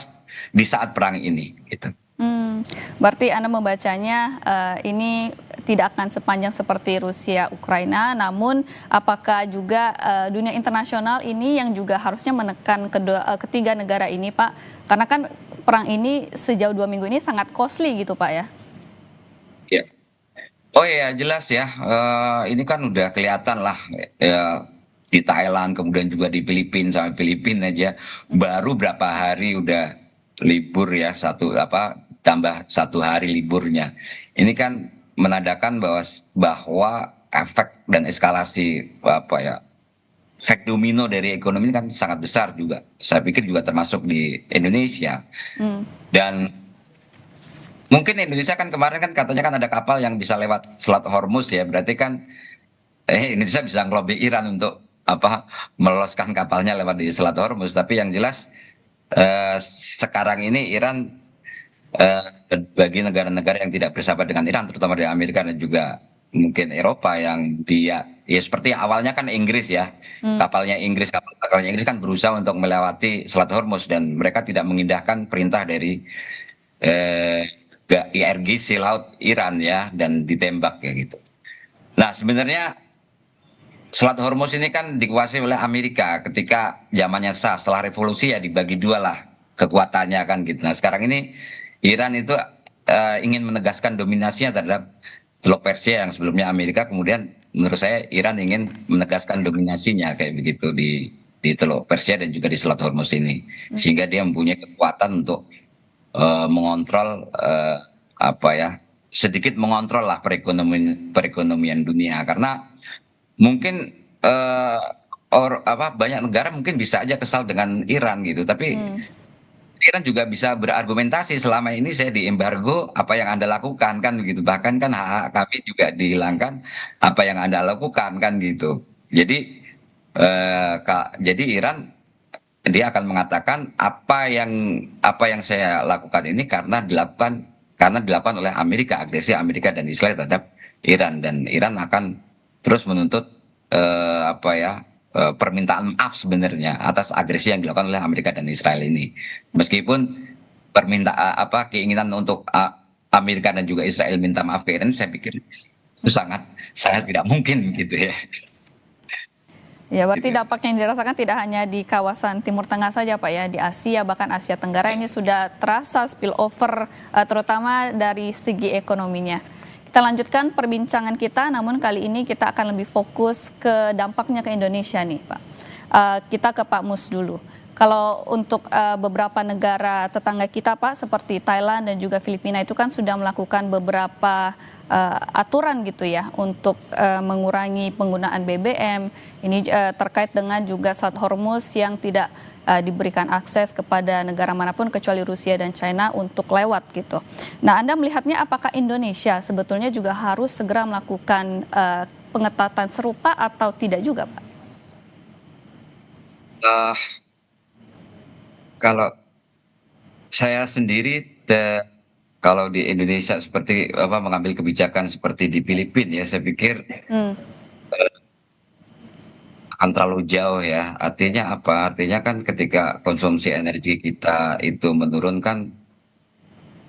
di saat perang ini gitu. Berarti Anda membacanya ini tidak akan sepanjang seperti Rusia Ukraina, namun apakah juga dunia internasional ini yang juga harusnya menekan ketiga negara ini, Pak? Karena kan perang ini sejauh 2 minggu ini sangat costly gitu, Pak ya? Ya. Oh ya, jelas ya. Ini kan udah kelihatan lah ya, di Thailand, kemudian juga di Filipina, sampai Filipina aja baru berapa hari udah libur ya, tambah 1 hari liburnya. Ini kan menandakan bahwa efek dan eskalasi apa ya, efek domino dari ekonomi ini kan sangat besar juga. Saya pikir juga termasuk di Indonesia. Hmm. Dan mungkin Indonesia kan kemarin kan katanya kan ada kapal yang bisa lewat Selat Hormuz ya, berarti kan Indonesia bisa ngelobi Iran untuk apa, meloloskan kapalnya lewat di Selat Hormuz. Tapi yang jelas sekarang ini Iran, bagi negara-negara yang tidak bersahabat dengan Iran, terutama dari Amerika dan juga mungkin Eropa, yang dia ya seperti awalnya kan Inggris ya, kapalnya Inggris kan berusaha untuk melewati Selat Hormuz dan mereka tidak mengindahkan perintah dari eh, IRGC laut Iran ya, dan ditembak ya gitu. Nah sebenarnya Selat Hormuz ini kan dikuasai oleh Amerika ketika zamannya Shah, setelah revolusi ya dibagi dua lah kekuatannya kan gitu. Nah sekarang ini Iran itu ingin menegaskan dominasinya terhadap Teluk Persia yang sebelumnya Amerika, kemudian menurut saya Iran ingin menegaskan dominasinya kayak begitu di Teluk Persia dan juga di Selat Hormuz ini, sehingga dia mempunyai kekuatan untuk mengontrol apa ya, sedikit mengontrol lah perekonomian dunia, karena mungkin banyak negara mungkin bisa aja kesal dengan Iran gitu, tapi Iran juga bisa berargumentasi, selama ini saya diembargo, apa yang Anda lakukan kan gitu, bahkan kan hak-hak kami juga dihilangkan, apa yang Anda lakukan kan gitu. Jadi jadi Iran dia akan mengatakan apa yang saya lakukan ini karena dilakukan oleh Amerika, agresi Amerika dan Israel terhadap Iran, dan Iran akan terus menuntut permintaan maaf sebenarnya atas agresi yang dilakukan oleh Amerika dan Israel ini. Meskipun keinginan untuk Amerika dan juga Israel minta maaf ke Iran, saya pikir itu sangat sangat tidak mungkin gitu ya. Ya, berarti Gitu. dampak yang dirasakan tidak hanya di kawasan Timur Tengah saja, Pak ya, di Asia bahkan Asia Tenggara ini sudah terasa spillover, terutama dari segi ekonominya. Kita lanjutkan perbincangan kita, namun kali ini kita akan lebih fokus ke dampaknya ke Indonesia nih, Pak. Kita ke Pak Mus dulu. Kalau untuk beberapa negara tetangga kita, Pak, seperti Thailand dan juga Filipina itu kan sudah melakukan beberapa aturan gitu ya untuk mengurangi penggunaan BBM. Ini terkait dengan juga Selat Hormuz yang tidak diberikan akses kepada negara manapun kecuali Rusia dan China untuk lewat gitu. Nah, Anda melihatnya apakah Indonesia sebetulnya juga harus segera melakukan pengetatan serupa atau tidak juga, Pak? Eh, Kalau saya sendiri, kalau di Indonesia seperti apa mengambil kebijakan seperti di Filipina ya, saya pikir Hmm. akan terlalu jauh ya. Artinya apa? Artinya kan ketika konsumsi energi kita itu menurun kan,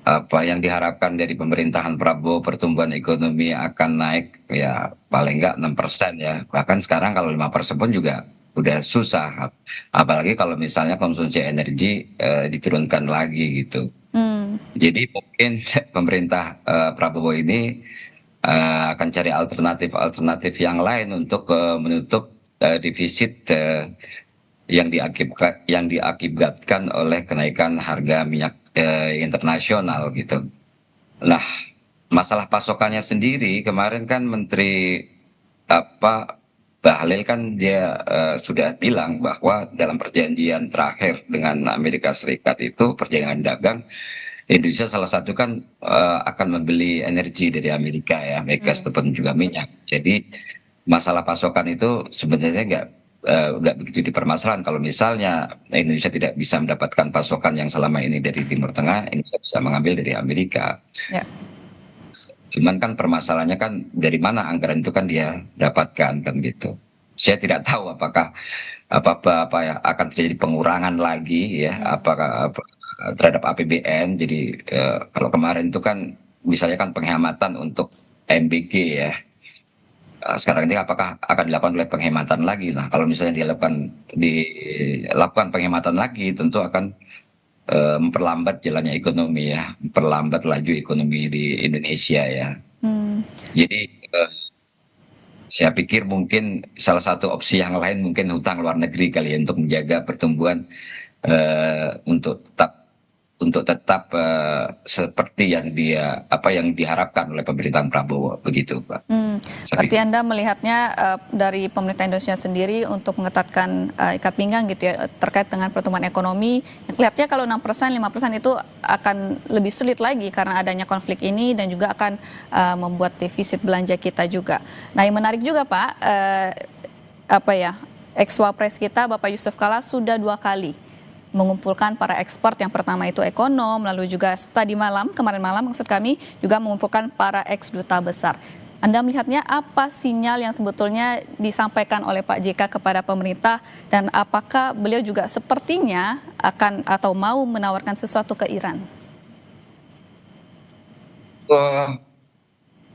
apa yang diharapkan dari pemerintahan Prabowo, pertumbuhan ekonomi akan naik ya paling nggak 6% ya. Bahkan sekarang kalau 5% pun juga udah susah. Apalagi kalau misalnya konsumsi energi diturunkan lagi gitu. Hmm. Jadi mungkin pemerintah Prabowo ini akan cari alternatif yang lain untuk menutup defisit yang diakibatkan oleh kenaikan harga minyak internasional gitu. Nah, masalah pasokannya sendiri kemarin kan Menteri apa Bahlil kan dia sudah bilang bahwa dalam perjanjian terakhir dengan Amerika Serikat itu perjanjian dagang Indonesia salah satu kan akan membeli energi dari Amerika ya, baik gas ataupun juga minyak. Jadi masalah pasokan itu sebenarnya nggak begitu dipermasalahan. Kalau misalnya Indonesia tidak bisa mendapatkan pasokan yang selama ini dari Timur Tengah, Indonesia bisa mengambil dari Amerika. Ya. Cuman kan permasalahannya kan dari mana anggaran itu kan dia dapatkan kan gitu. Saya tidak tahu apakah apa ya akan terjadi pengurangan lagi ya apakah terhadap APBN. Jadi kalau kemarin itu kan misalnya kan penghematan untuk MBG ya. Sekarang ini apakah akan dilakukan oleh penghematan lagi? Nah, kalau misalnya dilakukan penghematan lagi, tentu akan memperlambat jalannya ekonomi ya, memperlambat laju ekonomi di Indonesia ya. Jadi saya pikir mungkin salah satu opsi yang lain mungkin hutang luar negeri kali ya untuk menjaga pertumbuhan untuk tetap seperti yang diharapkan oleh pemerintahan Prabowo begitu, Pak. Berarti Anda melihatnya dari pemerintah Indonesia sendiri untuk mengetatkan ikat pinggang gitu ya terkait dengan pertumbuhan ekonomi. Kelihatannya kalau 6%, 5% itu akan lebih sulit lagi karena adanya konflik ini dan juga akan membuat defisit belanja kita juga. Nah, yang menarik juga Pak, ex-wapres kita Bapak Yusuf Kala sudah 2 kali mengumpulkan para ekspor, yang pertama itu ekonom, lalu juga kemarin malam maksud kami juga mengumpulkan para ex-duta besar. Anda melihatnya apa sinyal yang sebetulnya disampaikan oleh Pak JK kepada pemerintah dan apakah beliau juga sepertinya akan atau mau menawarkan sesuatu ke Iran?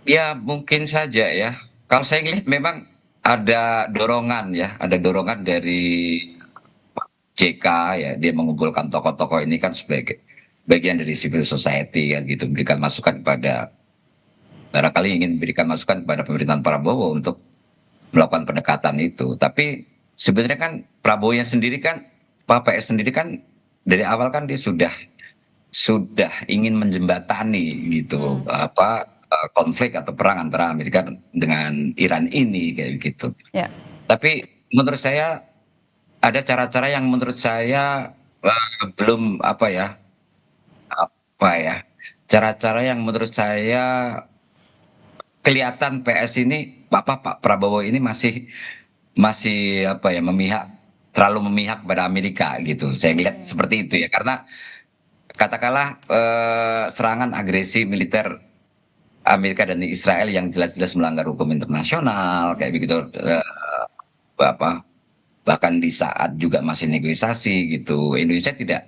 Ya mungkin saja ya. Kalau saya lihat memang ada dorongan dari JK ya, dia mengumpulkan tokoh-tokoh ini kan sebagai bagian dari civil society kan gitu, memberikan masukan barangkali ingin memberikan masukan kepada pemerintahan Prabowo untuk melakukan pendekatan itu. Tapi sebenarnya kan Prabowo-nya sendiri kan, Pak PS sendiri kan dari awal kan dia sudah ingin menjembatani gitu konflik atau perang antara Amerika dengan Iran ini kayak gitu. Ya. Tapi menurut saya ada cara-cara yang menurut saya belum cara-cara yang menurut saya kelihatan PS ini Pak Prabowo ini masih terlalu memihak pada Amerika gitu. Saya lihat seperti itu ya, karena katakanlah serangan agresi militer Amerika dan Israel yang jelas-jelas melanggar hukum internasional kayak begitu, bahkan di saat juga masih negosiasi gitu, Indonesia tidak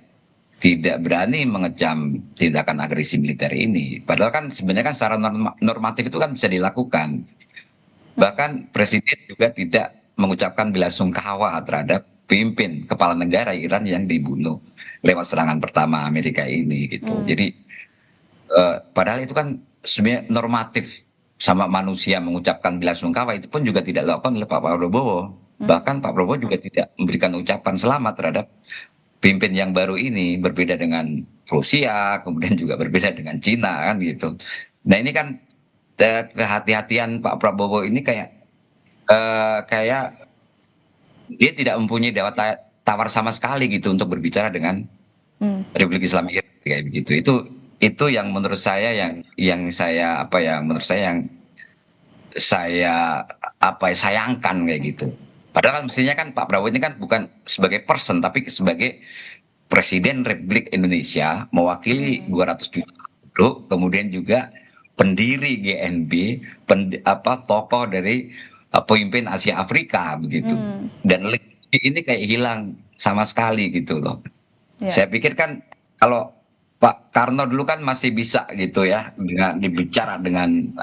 berani mengecam tindakan agresi militer ini. Padahal kan sebenarnya kan secara normatif itu kan bisa dilakukan. Bahkan Presiden juga tidak mengucapkan belasungkawa terhadap pemimpin kepala negara Iran yang dibunuh lewat serangan pertama Amerika ini gitu. Jadi padahal itu kan sebenarnya normatif, sama manusia mengucapkan belasungkawa itu pun juga tidak dilakukan oleh Pak Prabowo. Bahkan Pak Prabowo juga tidak memberikan ucapan selamat terhadap pimpin yang baru ini, berbeda dengan Rusia, kemudian juga berbeda dengan Cina kan gitu. Nah ini kan kehati-hatian Pak Prabowo ini kayak dia tidak mempunyai tawar sama sekali gitu untuk berbicara dengan Republik Islam Iran kayak begitu. Itu yang menurut saya sayangkan kayak gitu. Padahal kan mestinya kan Pak Prabowo ini kan bukan sebagai person tapi sebagai Presiden Republik Indonesia, mewakili 200 juta penduduk, kemudian juga pendiri GNB, tokoh dari pemimpin Asia Afrika begitu. Dan legasi ini kayak hilang sama sekali gitu loh. Saya pikir kan kalau Pak Karno dulu kan masih bisa gitu ya dengan dibicara dengan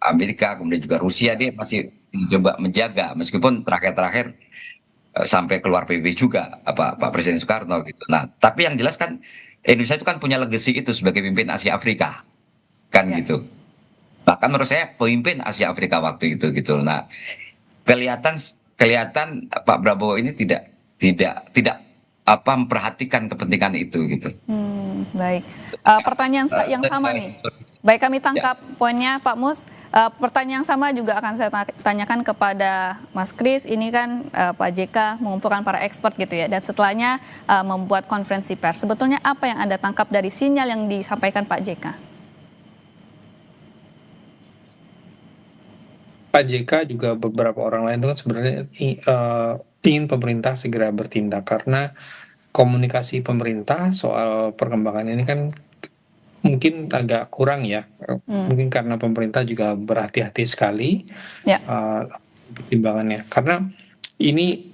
Amerika, kemudian juga Rusia, dia masih mencoba menjaga meskipun terakhir sampai keluar PBB juga Pak Presiden Soekarno gitu. Nah, tapi yang jelas kan Indonesia itu kan punya legacy itu sebagai pemimpin Asia Afrika kan gitu. Bahkan menurut saya pemimpin Asia Afrika waktu itu gitu. Nah, kelihatan Pak Prabowo ini tidak memperhatikan kepentingan itu gitu. Baik. Pertanyaan yang sama nih. Baik, kami tangkap poinnya Pak Mus. Pertanyaan yang sama juga akan saya tanyakan kepada Mas Kris. Ini kan Pak JK mengumpulkan para expert gitu ya, dan setelahnya membuat konferensi pers. Sebetulnya apa yang Anda tangkap dari sinyal yang disampaikan Pak JK? Pak JK juga beberapa orang lain itu kan sebenarnya ingin pemerintah segera bertindak, karena komunikasi pemerintah soal perkembangan ini kan mungkin agak kurang ya. Mungkin karena pemerintah juga berhati-hati sekali Ya. pertimbangannya, karena ini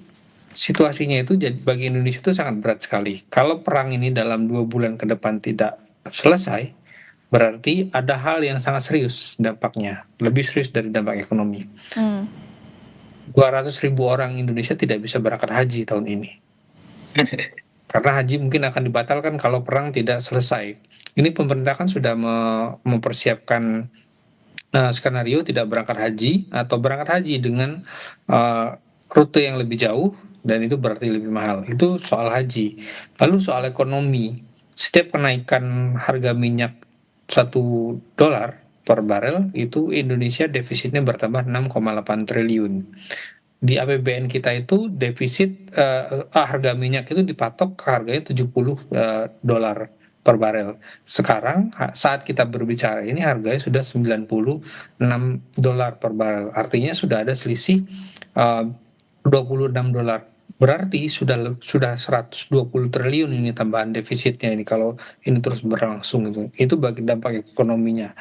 situasinya itu bagi Indonesia itu sangat berat sekali. Kalau perang ini dalam 2 bulan ke depan tidak selesai, berarti ada hal yang sangat serius dampaknya, lebih serius dari dampak ekonomi. 200.000 orang Indonesia tidak bisa berangkat haji tahun ini. Karena haji mungkin akan dibatalkan kalau perang tidak selesai. Ini pemerintah kan sudah mempersiapkan skenario tidak berangkat haji atau berangkat haji dengan rute yang lebih jauh, dan itu berarti lebih mahal. Itu soal haji. Lalu soal ekonomi, setiap kenaikan harga minyak $1 per barel itu Indonesia defisitnya bertambah 6,8 triliun. Di APBN kita itu defisit harga minyak itu dipatok ke harganya $70 per barel. Sekarang saat kita berbicara ini harganya sudah $96 per barel. Artinya sudah ada selisih $26. Berarti sudah 120 triliun ini tambahan defisitnya ini kalau ini terus berlangsung itu. Itu bagi dampak ekonominya.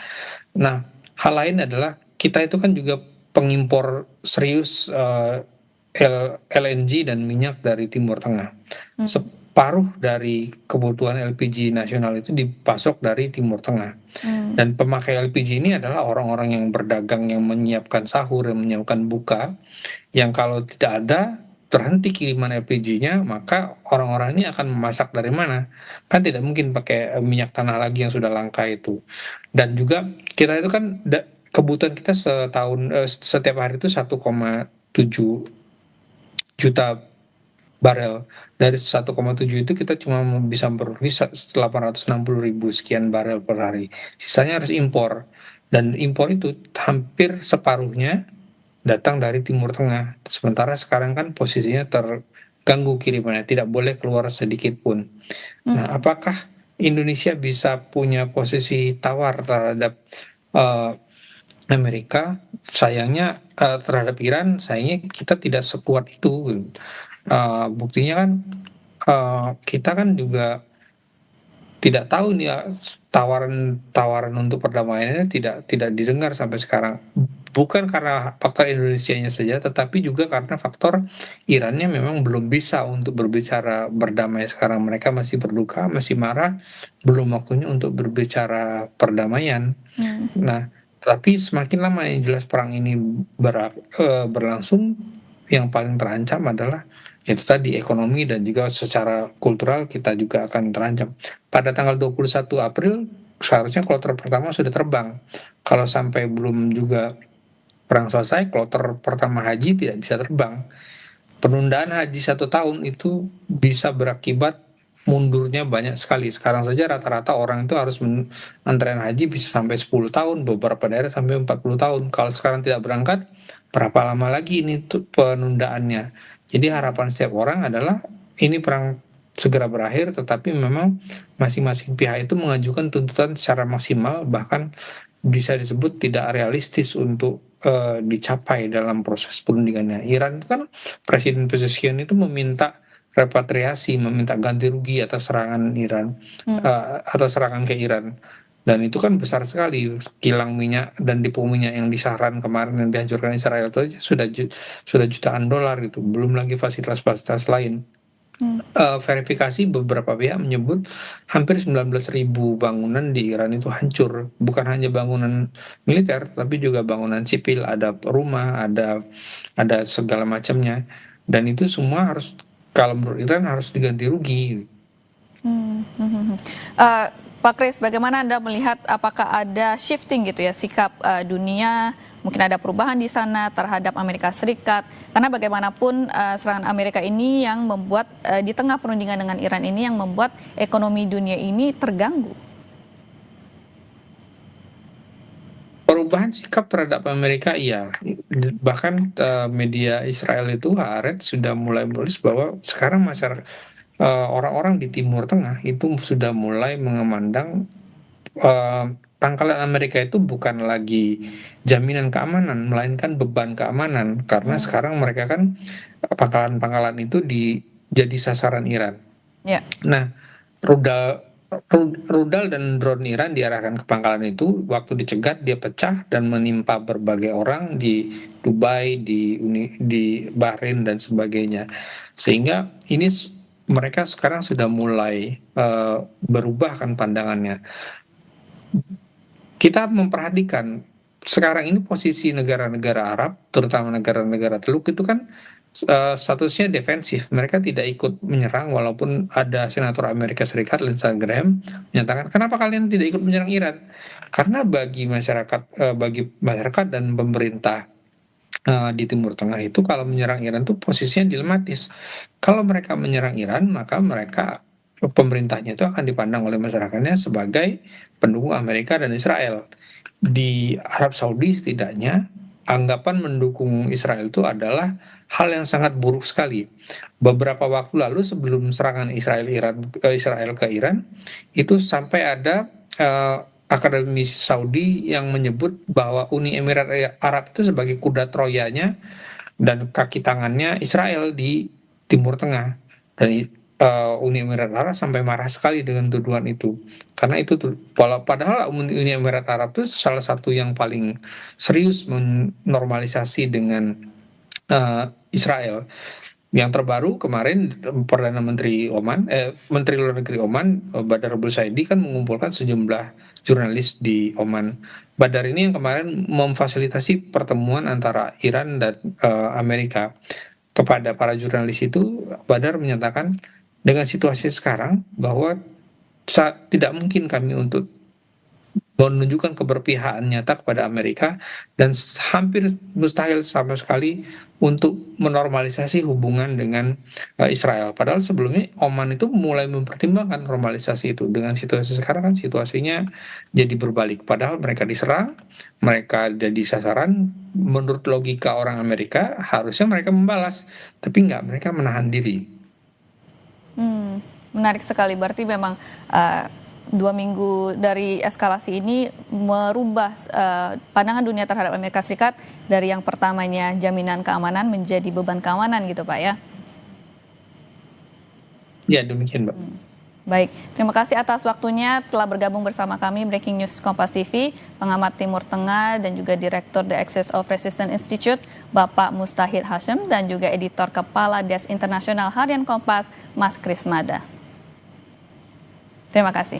Nah, hal lain adalah kita itu kan juga pengimpor serius LNG dan minyak dari Timur Tengah. Separuh dari kebutuhan LPG nasional itu dipasok dari Timur Tengah. Dan pemakai LPG ini adalah orang-orang yang berdagang, yang menyiapkan sahur, yang menyiapkan buka, yang kalau tidak ada terhenti kiriman LPG-nya, maka orang-orang ini akan memasak dari mana? Kan tidak mungkin pakai minyak tanah lagi yang sudah langka itu. Dan juga kita itu kan kebutuhan kita setiap hari itu 1,7 juta barel. Dari 1,7 itu kita cuma bisa memproduksi 860.000 sekian barel per hari. Sisanya harus impor. Dan impor itu hampir separuhnya datang dari Timur Tengah. Sementara sekarang kan posisinya terganggu kirimannya, tidak boleh keluar sedikit pun. Nah, apakah Indonesia bisa punya posisi tawar terhadap Amerika? Sayangnya terhadap Iran, sayangnya kita tidak sekuat itu. Buktinya kan kita kan juga tidak tahu nih tawaran untuk perdamaiannya tidak didengar sampai sekarang. Bukan karena faktor Indonesianya saja, tetapi juga karena faktor Irannya memang belum bisa untuk berbicara berdamai sekarang. Mereka masih berduka, masih marah, belum waktunya untuk berbicara perdamaian. Nah, tapi semakin lama yang jelas perang ini berlangsung, yang paling terancam adalah itu tadi ekonomi, dan juga secara kultural kita juga akan terancam. Pada tanggal 21 April seharusnya kloter pertama sudah terbang. Kalau sampai belum juga perang selesai, kloter pertama haji tidak bisa terbang. Penundaan haji 1 tahun itu bisa berakibat mundurnya banyak sekali. Sekarang saja rata-rata orang itu harus antrean haji bisa sampai 10 tahun, beberapa daerah sampai 40 tahun. Kalau sekarang tidak berangkat, berapa lama lagi ini penundaannya? Jadi harapan setiap orang adalah ini perang segera berakhir, tetapi memang masing-masing pihak itu mengajukan tuntutan secara maksimal, bahkan bisa disebut tidak realistis untuk dicapai dalam proses perundingannya. Iran itu kan Presiden Pezeshkian itu meminta repatriasi, meminta ganti rugi atas serangan Iran, atas serangan ke Iran. Dan itu kan besar sekali, kilang minyak dan depo minyak yang di Sahran kemarin yang dihancurkan Israel itu sudah jutaan dolar gitu, belum lagi fasilitas-fasilitas lain. Verifikasi beberapa pihak menyebut hampir 19.000 bangunan di Iran itu hancur, bukan hanya bangunan militer tapi juga bangunan sipil, ada rumah, ada segala macamnya, dan itu semua harus, kalau menurut Iran, harus diganti rugi. Pak Kris, bagaimana Anda melihat apakah ada shifting gitu ya sikap dunia, mungkin ada perubahan di sana terhadap Amerika Serikat, karena bagaimanapun serangan Amerika ini yang membuat di tengah perundingan dengan Iran ini yang membuat ekonomi dunia ini terganggu. Perubahan sikap terhadap Amerika, iya. Bahkan media Israel itu Haaretz sudah mulai menulis bahwa sekarang masyarakat orang-orang di Timur Tengah itu sudah mulai mengemandang pangkalan Amerika itu bukan lagi jaminan keamanan, melainkan beban keamanan. Karena sekarang mereka kan pangkalan-pangkalan itu jadi sasaran Iran. Ya. Nah, rudal rudal dan drone Iran diarahkan ke pangkalan itu, waktu dicegat dia pecah dan menimpa berbagai orang di Dubai, di Bahrain dan sebagainya. Sehingga ini mereka sekarang sudah mulai berubah kan pandangannya. Kita memperhatikan sekarang ini posisi negara-negara Arab, terutama negara-negara Teluk itu kan statusnya defensif. Mereka tidak ikut menyerang walaupun ada senator Amerika Serikat Lindsey Graham menyatakan kenapa kalian tidak ikut menyerang Iran? Karena bagi masyarakat dan pemerintah di Timur Tengah itu kalau menyerang Iran itu posisinya dilematis. Kalau mereka menyerang Iran maka pemerintahnya itu akan dipandang oleh masyarakatnya sebagai pendukung Amerika dan Israel. Di Arab Saudi setidaknya anggapan mendukung Israel itu adalah hal yang sangat buruk sekali. Beberapa waktu lalu sebelum serangan Israel ke Iran itu sampai ada akademisi Saudi yang menyebut bahwa Uni Emirat Arab itu sebagai kuda Troyanya dan kaki tangannya Israel di Timur Tengah. Dan Uni Emirat Arab sampai marah sekali dengan tuduhan itu. Karena itu padahal Uni Emirat Arab itu salah satu yang paling serius menormalisasi dengan Israel. Yang terbaru kemarin Perdana Menteri Menteri Luar Negeri Oman, Badar Abdul Saidi kan mengumpulkan sejumlah jurnalis di Oman. Badar ini yang kemarin memfasilitasi pertemuan antara Iran dan Amerika. Kepada para jurnalis itu, Badar menyatakan dengan situasi sekarang bahwa tidak mungkin kami untuk menunjukkan keberpihakan nyata kepada Amerika dan hampir mustahil sama sekali untuk menormalisasi hubungan dengan Israel. Padahal sebelumnya Oman itu mulai mempertimbangkan normalisasi itu. Dengan situasi sekarang kan situasinya jadi berbalik. Padahal mereka diserang, mereka jadi sasaran. Menurut logika orang Amerika harusnya mereka membalas, tapi enggak, mereka menahan diri. Menarik sekali, berarti memang 2 minggu dari eskalasi ini merubah pandangan dunia terhadap Amerika Serikat dari yang pertamanya jaminan keamanan menjadi beban keamanan gitu Pak ya? Ya demikian Mbak. Baik, terima kasih atas waktunya telah bergabung bersama kami Breaking News Kompas TV, pengamat Timur Tengah dan juga Direktur The Axis of Resistance Institute, Bapak Mustahil Hashim, dan juga Editor Kepala Desk Internasional Harian Kompas, Mas Kris Mada. Terima kasih.